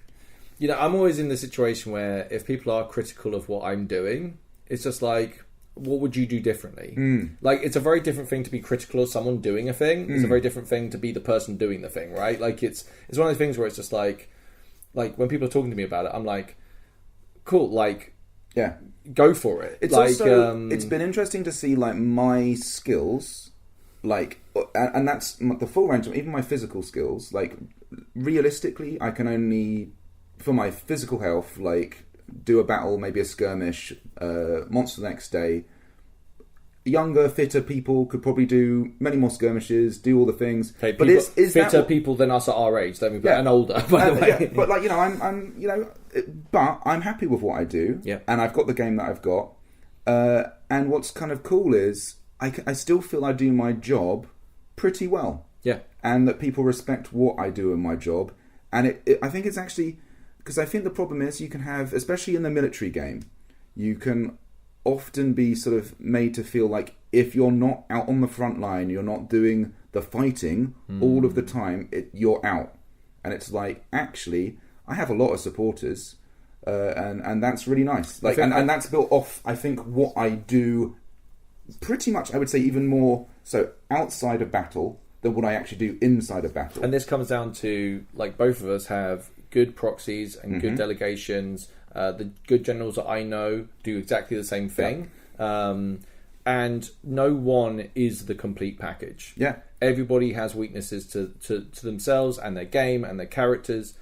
you know, I'm always in the situation where if people are critical of what I'm doing, it's just like, what would you do differently? Like, it's a very different thing to be critical of someone doing a thing. It's a very different thing to be the person doing the thing, right? Like, it's one of those things where it's just like when people are talking to me about it, I'm like, cool, like, yeah, go for it. It's like, also it's been interesting to see like my skills, like, and that's the full range of even my physical skills. Like, realistically, I can only, for my physical health, like, do a battle, maybe a skirmish, monster the next day. Younger, fitter people could probably do many more skirmishes, do all the things. Okay, but people, is fitter that people than us at our age, don't we? And older, by the way. Yeah, but like, you know, I'm you know, but I'm happy with what I do. Yeah. And I've got the game that I've got. And what's kind of cool is I still feel I do my job pretty well. Yeah. And that people respect what I do in my job. And I think it's actually, because I think the problem is you can have, especially in the military game, you can often be sort of made to feel like if you're not out on the front line, you're not doing the fighting all of the time, you're out. And it's like, actually, I have a lot of supporters, and that's really nice. Like, and that's built off, I think, what I do pretty much, I would say, even more so outside of battle than what I actually do inside of battle. And this comes down to, like, both of us have good proxies and good delegations. The good generals that I know do exactly the same thing. Yeah. And no one is the complete package. Yeah. Everybody has weaknesses to themselves and their game and their characters.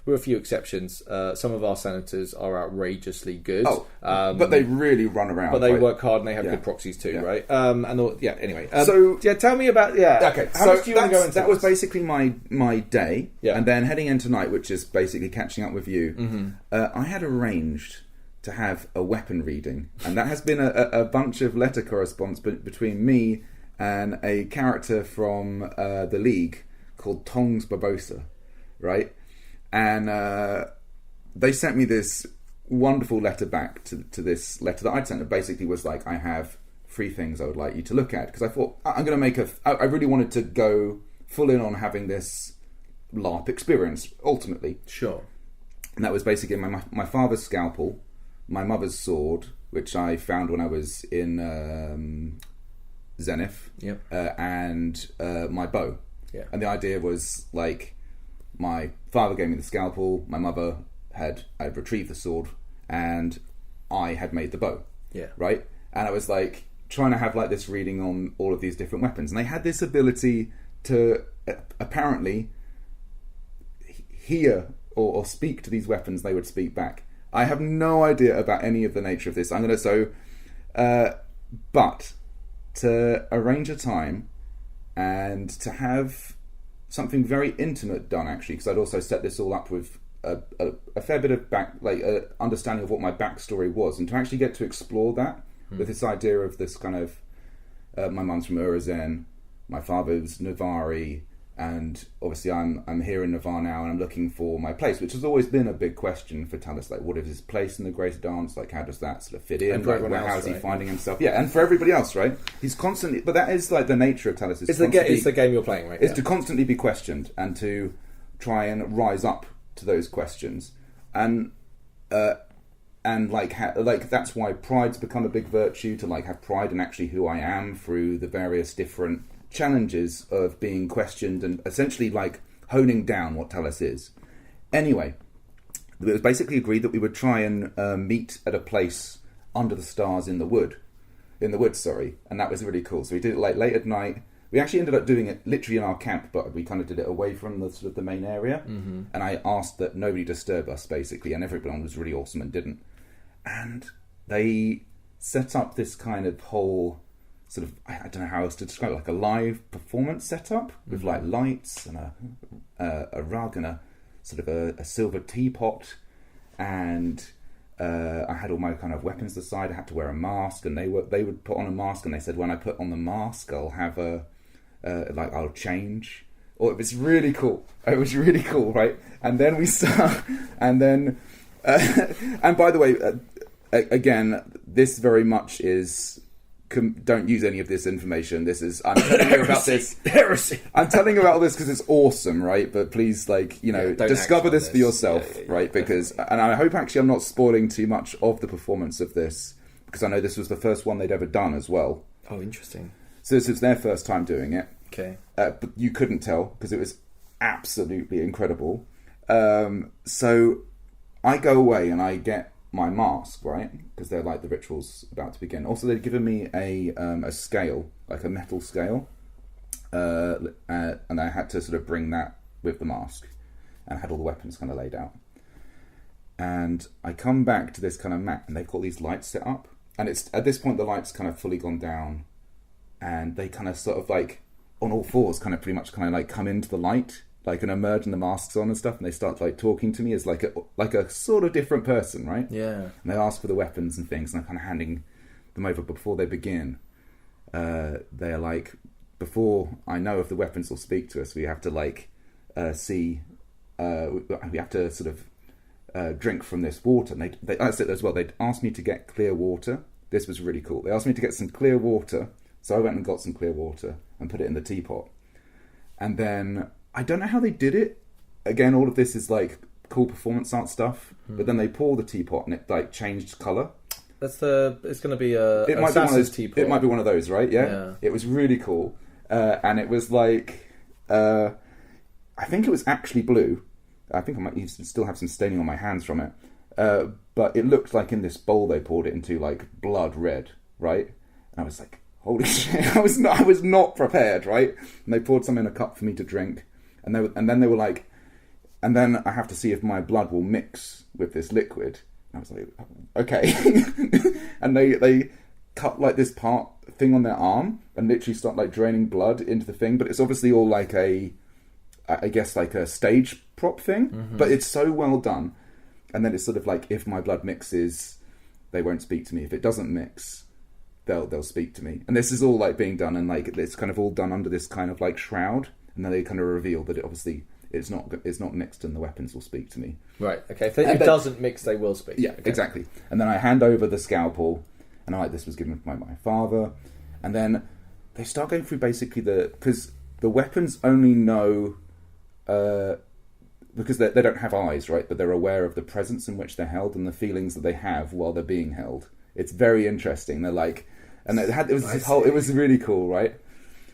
With a few exceptions, some of our senators are outrageously good. But they really run around. But they work hard and they have good proxies too, right? Anyway. Tell me about Okay, how much do you want to go into that? Was basically my day, yeah. And then heading into night, which is basically catching up with you. I had arranged to have a weapon reading, and that has been a bunch of letter correspondence between me and a character from the League called Tongs Barbosa, right? And they sent me this wonderful letter back to this letter that I'd sent. It basically was like, I have 3 things I would like you to look at. Because I thought, I'm going to make I really wanted to go full in on having this LARP experience, ultimately. Sure. And that was basically my father's scalpel, my mother's sword, which I found when I was in Zenith, and my bow. Yeah. And the idea was, like, my father gave me the scalpel, my mother had retrieved the sword, and I had made the bow. Yeah. Right? And I was like trying to have like this reading on all of these different weapons. And they had this ability to apparently hear or speak to these weapons, they would speak back. I have no idea about any of the nature of this. But to arrange a time and to have something very intimate done, actually, because I'd also set this all up with a fair bit of understanding of what my backstory was, and to actually get to explore that with this idea of this kind of my mum's from Urizen, my father's Navari, and obviously I'm here in Navarre now, and I'm looking for my place, which has always been a big question for Talis. Like, what is his place in the Greater Dance? Like, how does that sort of fit in? Like, how is he finding himself? Yeah, and for everybody else, right? He's constantly, but that is like the nature of Talis. It's the game you're playing, right? Is to constantly be questioned and to try and rise up to those questions, and that's why pride's become a big virtue, to like have pride in actually who I am through the various different challenges of being questioned and essentially like honing down what Talis is. Anyway, it was basically agreed that we would try and meet at a place under the stars in the woods, and that was really cool. So we did it like late at night. We actually ended up doing it literally in our camp, but we kind of did it away from the sort of the main area. And I asked that nobody disturb us, basically, and everyone was really awesome and didn't. And they set up this kind of whole sort of, I don't know how else to describe it, like a live performance setup with like lights and a rug and a sort of a silver teapot, and I had all my kind of weapons aside. I had to wear a mask, and they would put on a mask, and they said when I put on the mask I'll have I'll change. Or it was really cool. It was really cool, right? And then we start, and then and by the way, again, this very much is don't use any of this information. I'm telling you about this. Heresy. I'm telling you about this because it's awesome, right? But please, discover this for yourself, right? Because, and I hope actually I'm not spoiling too much of the performance of this, because I know this was the first one they'd ever done as well. Oh, interesting. So this was their first time doing it. Okay. But you couldn't tell because it was absolutely incredible. So I go away and I get my mask, right? Because they're like, the ritual's about to begin. Also, they'd given me a scale, like a metal scale, and I had to sort of bring that with the mask, and I had all the weapons kind of laid out. And I come back to this kind of mat, and they've got these lights set up, and it's at this point the lights kind of fully gone down, and they kind of sort of like on all fours, kind of pretty much kind of like come into the light, like, and emerge, and the masks on and stuff, and they start like talking to me as like a sort of different person, right? Yeah. And they ask for the weapons and things, and I'm kind of handing them over. But before they begin, they're like, before I know if the weapons will speak to us, we have to like see, we have to sort of drink from this water. And that's it as well. They'd asked me to get clear water. This was really cool. They asked me to get some clear water, so I went and got some clear water and put it in the teapot, and then. I don't know how they did it. Again, all of this is like cool performance art stuff. But then they pour the teapot and it like changed colour. It's going to be it might be one of those teapot. It might be one of those, right? Yeah. It was really cool, and it was like I think it was actually blue. I think I might even still have some staining on my hands from it. But it looked like in this bowl they poured it into like blood red, right? And I was like, holy shit! I was not prepared, right? And they poured some in a cup for me to drink. And then they were like, and then I have to see if my blood will mix with this liquid. And I was like, okay. And they cut like this thing on their arm and literally start like draining blood into the thing. But it's obviously all like I guess like a stage prop thing. Mm-hmm. But it's so well done. And then it's sort of like, if my blood mixes, they won't speak to me. If it doesn't mix, they'll speak to me. And this is all like being done, and like it's kind of all done under this kind of like shroud. And then they kind of reveal that it's not mixed, and the weapons will speak to me. Right. Okay. If it doesn't mix, they will speak. Yeah. Okay. Exactly. And then I hand over the scalpel, and I'm like, this was given by my father. And then they start going through basically because the weapons only know because they don't have eyes, right? But they're aware of the presence in which they're held and the feelings that they have while they're being held. It's very interesting. They're like, and it was really cool, right?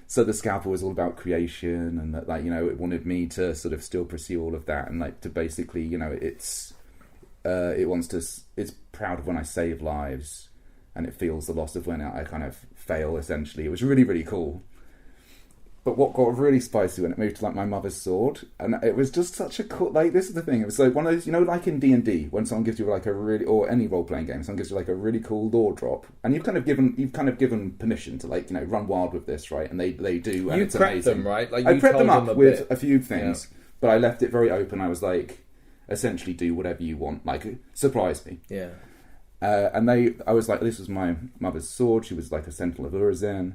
So the scalpel was all about creation, and that, like, you know, it wanted me to sort of still pursue all of that, and like to basically, you know, it's proud of when I save lives, and it feels the loss of when I kind of fail. Essentially, it was really, really cool. But what got really spicy when it moved to like my mother's sword, and it was just such a cool. Like, this is the thing. It was like one of those, you know, like in D&D, when someone gives you like a really, or any role playing game, someone gives you like a really cool lore drop, and you've kind of given permission to, like, you know, run wild with this, right? And they do, and you it's prepped amazing. them, right? Like, I prepped them up with bit. a few things, but I left it very open. I was like, essentially, do whatever you want, like, surprise me. Yeah. And I was like, this was my mother's sword. She was like a Sentinel of Urizen,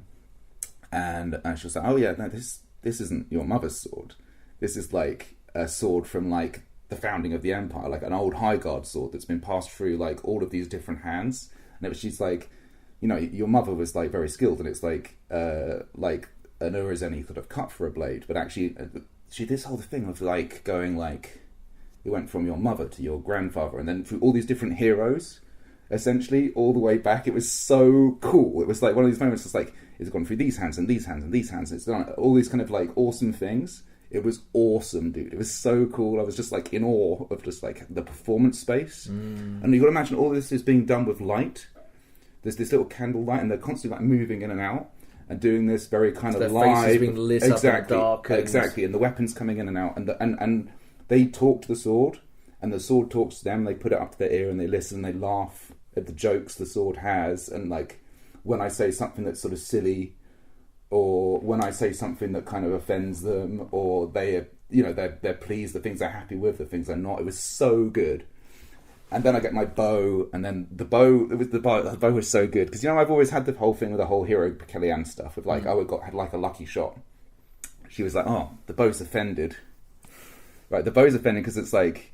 and she was like, oh yeah, no, this isn't your mother's sword. This is like a sword from like the founding of the Empire, like an old High Guard sword that's been passed through like all of these different hands. And she's like, you know, your mother was like very skilled, and it's like an Urizeni sort of cut for a blade. But actually, she did this whole thing of like going like, it went from your mother to your grandfather, and then through all these different heroes, essentially all the way back. It was so cool. It was like one of these moments. It's like, it's gone through these hands and these hands and these hands. It's done all these kind of like awesome things. It was awesome, dude. It was so cool. I was just like in awe of just like the performance space. And you got to imagine all this is being done with light. There's this little candle light, and they're constantly like moving in and out and doing this very kind of live. Faces being lit up in the dark. Exactly. And the weapons coming in and out, and they talk to the sword, and the sword talks to them. They put it up to their ear and they listen. They laugh at the jokes the sword has, and like, when I say something that's sort of silly, or when I say something that kind of offends them, or they're pleased, the things they're happy with, the things they're not. It was so good. And then I get my bow, and then the bow was so good, because, you know, I've always had the whole thing with the whole hero Kellyanne stuff with like, had like a lucky shot. She was like, oh, the bow's offended. Right, the bow's offended because it's like,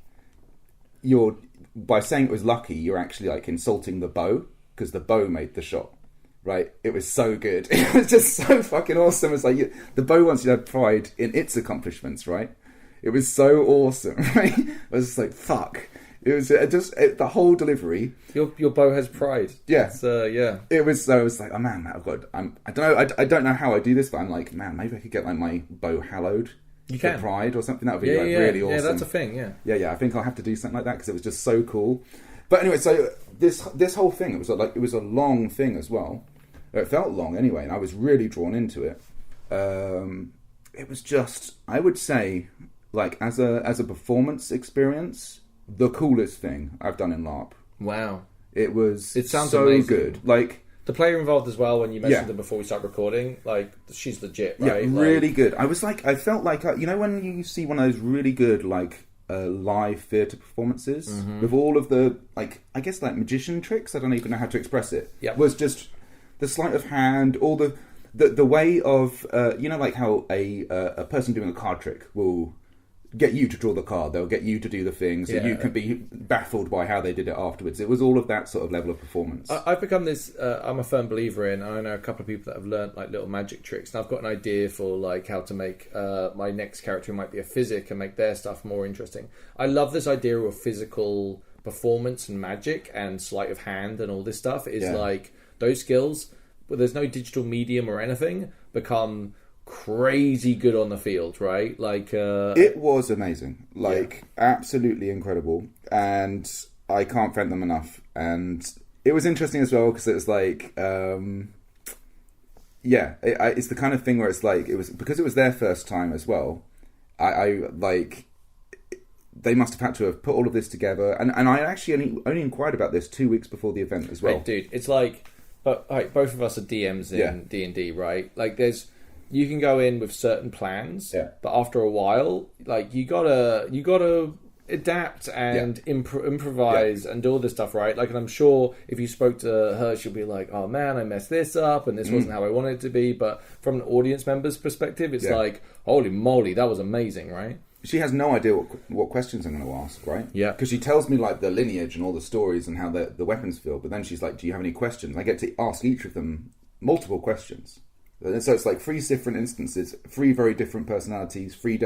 by saying it was lucky, you're actually like insulting the bow, because the bow made the shot. right? It was so good. It was just so fucking awesome. It's like the bow wants you to have pride in its accomplishments, right? It was so awesome, right? I was just like, fuck. It was the whole delivery. Your bow has pride. Yeah, yeah. It was. So I was like, oh man, I don't know. I don't know how I do this, but I'm like, man, maybe I could get like my bow hallowed. You can pride or something. That would be really awesome. Yeah, that's a thing. Yeah. I think I'll have to do something like that because it was just so cool. But anyway, so this whole thing, it was a long thing as well. It felt long anyway, and I was really drawn into it. It was just, I would say, like as a performance experience, the coolest thing I've done in LARP. Wow, it sounds so amazing. Good. Like the player involved as well. When you mentioned them before we start recording, like she's legit, right? Yeah, really good. I felt like you know when you see one of those really good like live theatre performances with all of the like I guess like magician tricks. I don't even know how to express it. Yeah, was just the sleight of hand, all the way of you know like how a person doing a card trick will get you to draw the card, they'll get you to do the thing, so you can be baffled by how they did it afterwards. It was all of that sort of level of performance. I've become this I'm a firm believer in, and I know a couple of people that have learnt like little magic tricks, and I've got an idea for like how to make my next character who might be a physic and make their stuff more interesting. I love this idea of physical performance and magic and sleight of hand and all this stuff is like those skills, where there's no digital medium or anything, become crazy good on the field, right? Like it was amazing, like absolutely incredible, and I can't thank them enough. And it was interesting as well because it was like it's the kind of thing where it's like it was because it was their first time as well. I like they must have had to have put all of this together, and I actually only inquired about this 2 weeks before the event as well. Right, dude, it's like but like, both of us are DMs in D&D, right? Like you can go in with certain plans, but after a while, like you gotta adapt and improvise and do all this stuff, right? Like, and I'm sure if you spoke to her, she'll be like, "Oh man, I messed this up, and this wasn't how I wanted it to be." But from an audience member's perspective, it's like, "Holy moly, that was amazing!" Right? She has no idea what questions I'm going to ask, right? Yeah. Because she tells me like the lineage and all the stories and how the weapons feel, but then she's like, "Do you have any questions?" I get to ask each of them multiple questions. So it's like 3 different instances, 3 very different personalities, 3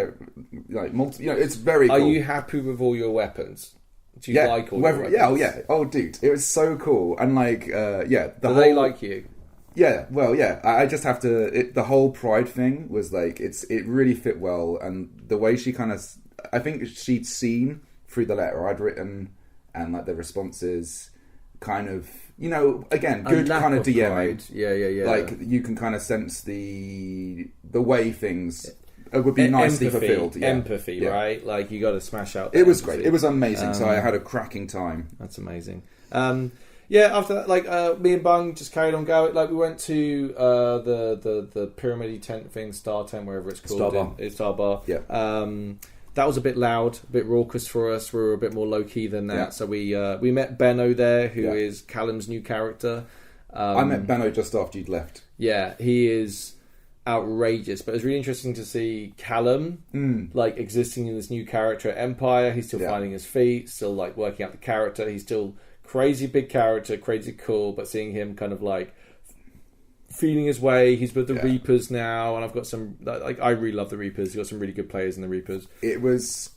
like multiple. You know, it's very cool. Are you happy with all your weapons? Do you like all your weapons? Yeah. Oh, dude, it was so cool. And like, Do they like you? Yeah, well, yeah. I just have to. The whole pride thing was like it really fit well, and the way she kind of, I think she'd seen through the letter I'd written, and like the responses, kind of, you know, again, good kind of DMing. Yeah. Like you can kind of sense the way things would be nicely fulfilled. Yeah. Empathy, right? Like you got to smash out. It was great. It was amazing. So I had a cracking time. That's amazing. After that, like me and Bung just carried on going. Like we went to the pyramid tent thing, Star Tent, wherever it's called. Star Bar. Yeah. That was a bit loud, a bit raucous for us. We were a bit more low key than that. Yeah. So we met Benno there, who is Callum's new character. I met Benno just after you'd left. Yeah, he is outrageous. But it's really interesting to see Callum like existing in this new character at Empire. He's still finding his feet, still like working out the character. He's still crazy big character, crazy cool. But seeing him kind of like feeling his way. He's with the Reapers now, and I've got some like I really love the Reapers. You've got some really good players in the Reapers. It was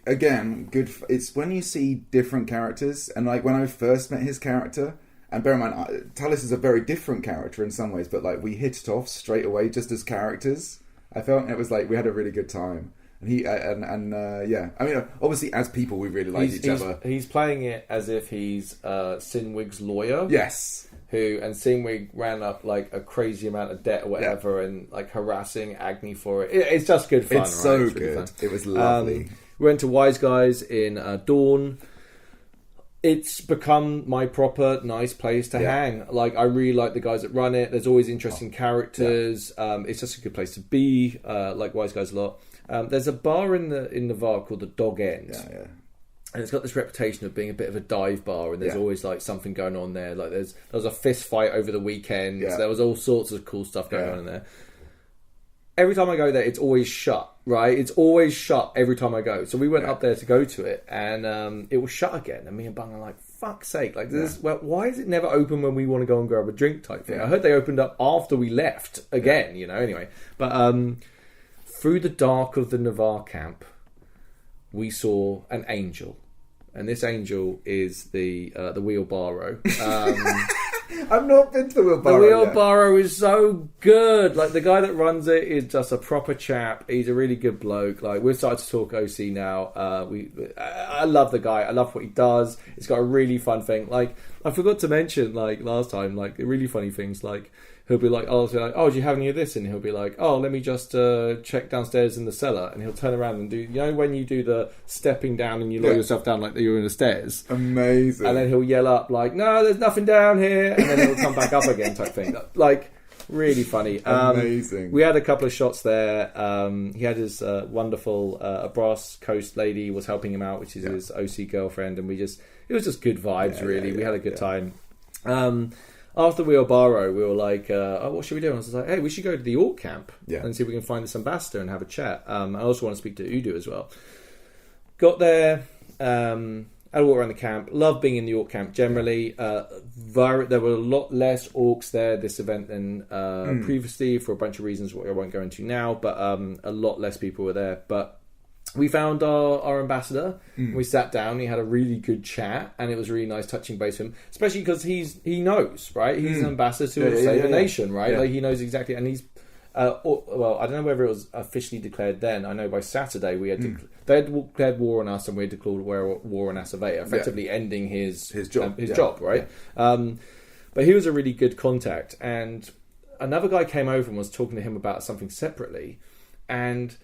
again good. It's when you see different characters, and like when I first met his character, and bear in mind, Talis is a very different character in some ways, but like we hit it off straight away just as characters. I felt it was like we had a really good time. And he I mean, obviously as people we really liked each other. He's playing it as if he's Sinwig's lawyer. Yes. And Sinwig ran up like a crazy amount of debt or whatever, and like harassing Agni for it. It's just good fun. It's so it's really good. Fun. It was lovely. We went to Wise Guys in Dawn. It's become my proper nice place to hang. Like I really like the guys that run it. There's always interesting characters. It's just a good place to be. Like Wise Guys a lot. There's a bar in the VAR called the Dog End. Yeah. And it's got this reputation of being a bit of a dive bar, and there's always like something going on there. Like there was a fist fight over the weekend. Yeah. There was all sorts of cool stuff going on in there. Every time I go there, it's always shut. Right? It's always shut every time I go. So we went up there to go to it, and it was shut again. And me and Bung are like, fuck's sake, like this. Well, why is it never open when we want to go and grab a drink type thing? I heard they opened up after we left again. Anyway, but through the dark of the Navarre camp, we saw an angel. And this angel is the wheelbarrow. I've not been to the wheelbarrow. The wheelbarrow is so good. Like, the guy that runs it is just a proper chap. He's a really good bloke. Like, we've started to talk OC now. I love the guy. I love what he does. It's got a really fun thing. Like, I forgot to mention, like, last time, like, really funny things. Like, he'll be like, oh, do you have any of this? And he'll be like, oh, let me just check downstairs in the cellar. And he'll turn around and do, when you do the stepping down and you lower yourself down like you're in the stairs. Amazing. And then he'll yell up like, no, there's nothing down here. And then he'll come back up again type thing. Like, really funny. Amazing. We had a couple of shots there. He had his wonderful, a brass coast lady was helping him out, which is his OC girlfriend. And it was just good vibes, really. We had a good time. After wheelbarrow, we were like, oh, what should we do? And I was like, hey, we should go to the Orc camp and see if we can find this ambassador and have a chat. I also want to speak to Udo as well. Got there, had a walk around the camp. Love being in the Orc camp generally. There were a lot less orcs there this event than previously for a bunch of reasons I won't go into now, but a lot less people were there. But we found our ambassador. We sat down. He had a really good chat, and it was really nice touching base with him, especially because he knows, right? He's an ambassador to save a nation, right? Like, he knows exactly, and he's well, I don't know whether it was officially declared then. I know by Saturday we had they had declared war on us, and we had declared war on Asavea, effectively ending his job, right? But he was a really good contact, and another guy came over and was talking to him about something separately, and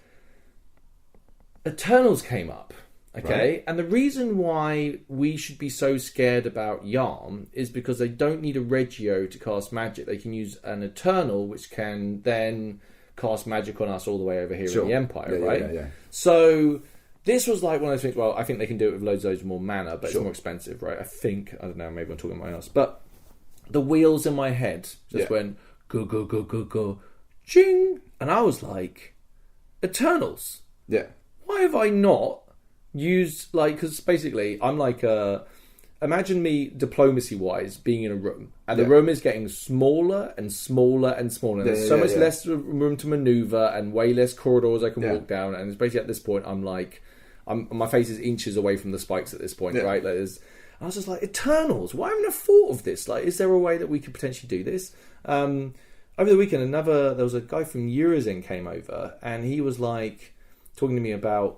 Eternals came up, okay? Right. And the reason why we should be so scared about Yarm is because they don't need a Regio to cast magic. They can use an Eternal, which can then cast magic on us all the way over here in the Empire, right? Yeah. So this was like one of those things, well, I think they can do it with loads more mana, but it's more expensive, right? I don't know, maybe I'm talking about my ass. But the wheels in my head just went, go, ching! And I was like, Eternals. Yeah. Why have I not used, like, because basically I'm like, imagine me diplomacy-wise being in a room, and the room is getting smaller and smaller and smaller, and there's so much less room to maneuver and way less corridors I can walk down, and it's basically at this point my face is inches away from the spikes at this point, right? Like, I was just like, Eternals, why haven't I thought of this? Like, is there a way that we could potentially do this? Over the weekend, there was a guy from Urizen came over, and he was like, talking to me about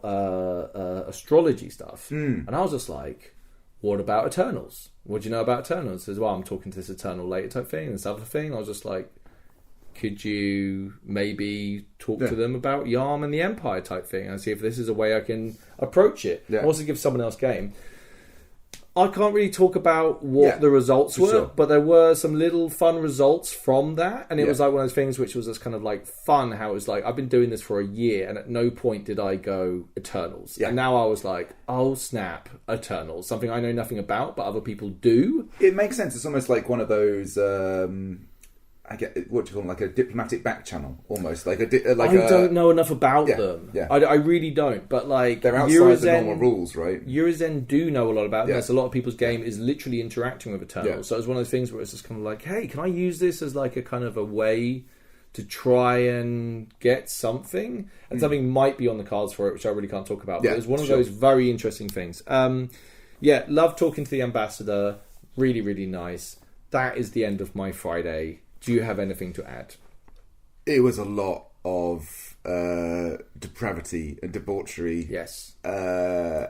astrology stuff, and I was just like, what about Eternals? What do you know about Eternals? He says, well, I'm talking to this Eternal later type thing and this other thing. I was just like, could you maybe talk to them about Yarm and the Empire type thing and see if this is a way I can approach it? I also give someone else game. I can't really talk about what the results were, but there were some little fun results from that, and it was like one of those things which was just kind of like fun, how it was like, I've been doing this for a year, and at no point did I go Eternals. And now I was like, oh snap, Eternals. Something I know nothing about, but other people do. It makes sense. It's almost like one of those... I get what do you call them, like a diplomatic back channel, almost like I don't know enough about them. I really don't. But like, they're outside the normal rules, right? Urizen do know a lot about them. Yes. A lot of people's game is literally interacting with Eternals. So it's one of those things where it's just kind of like, hey, can I use this as like a kind of a way to try and get something? And something might be on the cards for it, which I really can't talk about. But it's one of those very interesting things. Love talking to the ambassador. Really, really nice. That is the end of my Friday. Do you have anything to add? It was a lot of depravity and debauchery. Yes. I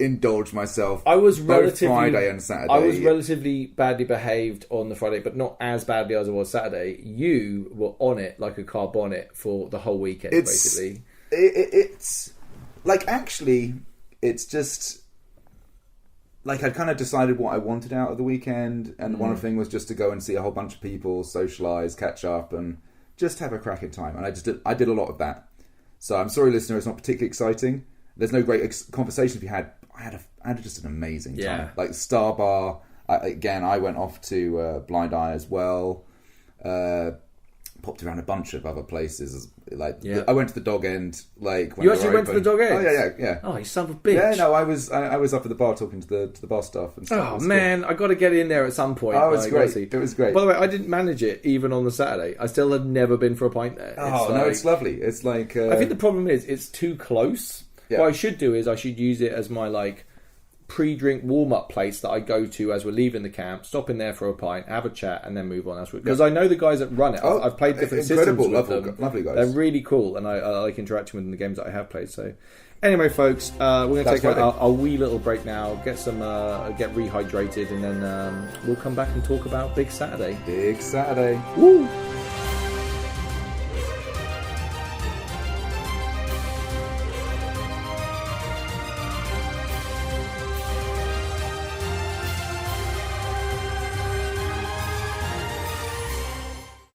indulged myself. I was both Friday and Saturday. I was relatively badly behaved on the Friday, but not as badly as I was Saturday. You were on it like a car bonnet for the whole weekend, basically. It's like, actually, it's just... like, I'd kind of decided what I wanted out of the weekend, and one of the things was just to go and see a whole bunch of people, socialise, catch up, and just have a cracking time. And I did a lot of that. So I'm sorry, listener, it's not particularly exciting. There's no great conversation to be had. I had just an amazing time. Like, Star Bar, I went off to Blind Eye as well. popped around a bunch of other places. Like Yeah. I went to the Dog End. Like when You they actually were went to the open. Dog End? Oh yeah. Oh, you son of a bitch. Yeah, no, I was up at the bar talking to the bar staff and stuff. It Oh was man, I got to get in there at some point. cool. Oh, it was Like, great. honestly. It was great. By the way, I didn't manage it even on the Saturday. I still had never been for a pint there. It's lovely. It's like I think the problem is it's too close. Yeah. What I should do is I should use it as my like pre-drink warm-up place that I go to as we're leaving the camp, stop in there for a pint, have a chat, and then move on. Because I know the guys that run it. I've played different systems with them. Lovely guys. They're really cool, and I like interacting with them in the games that I have played. So, anyway, folks, we're going to take our wee little break now, get get rehydrated, and then we'll come back and talk about Big Saturday. Big Saturday. Woo!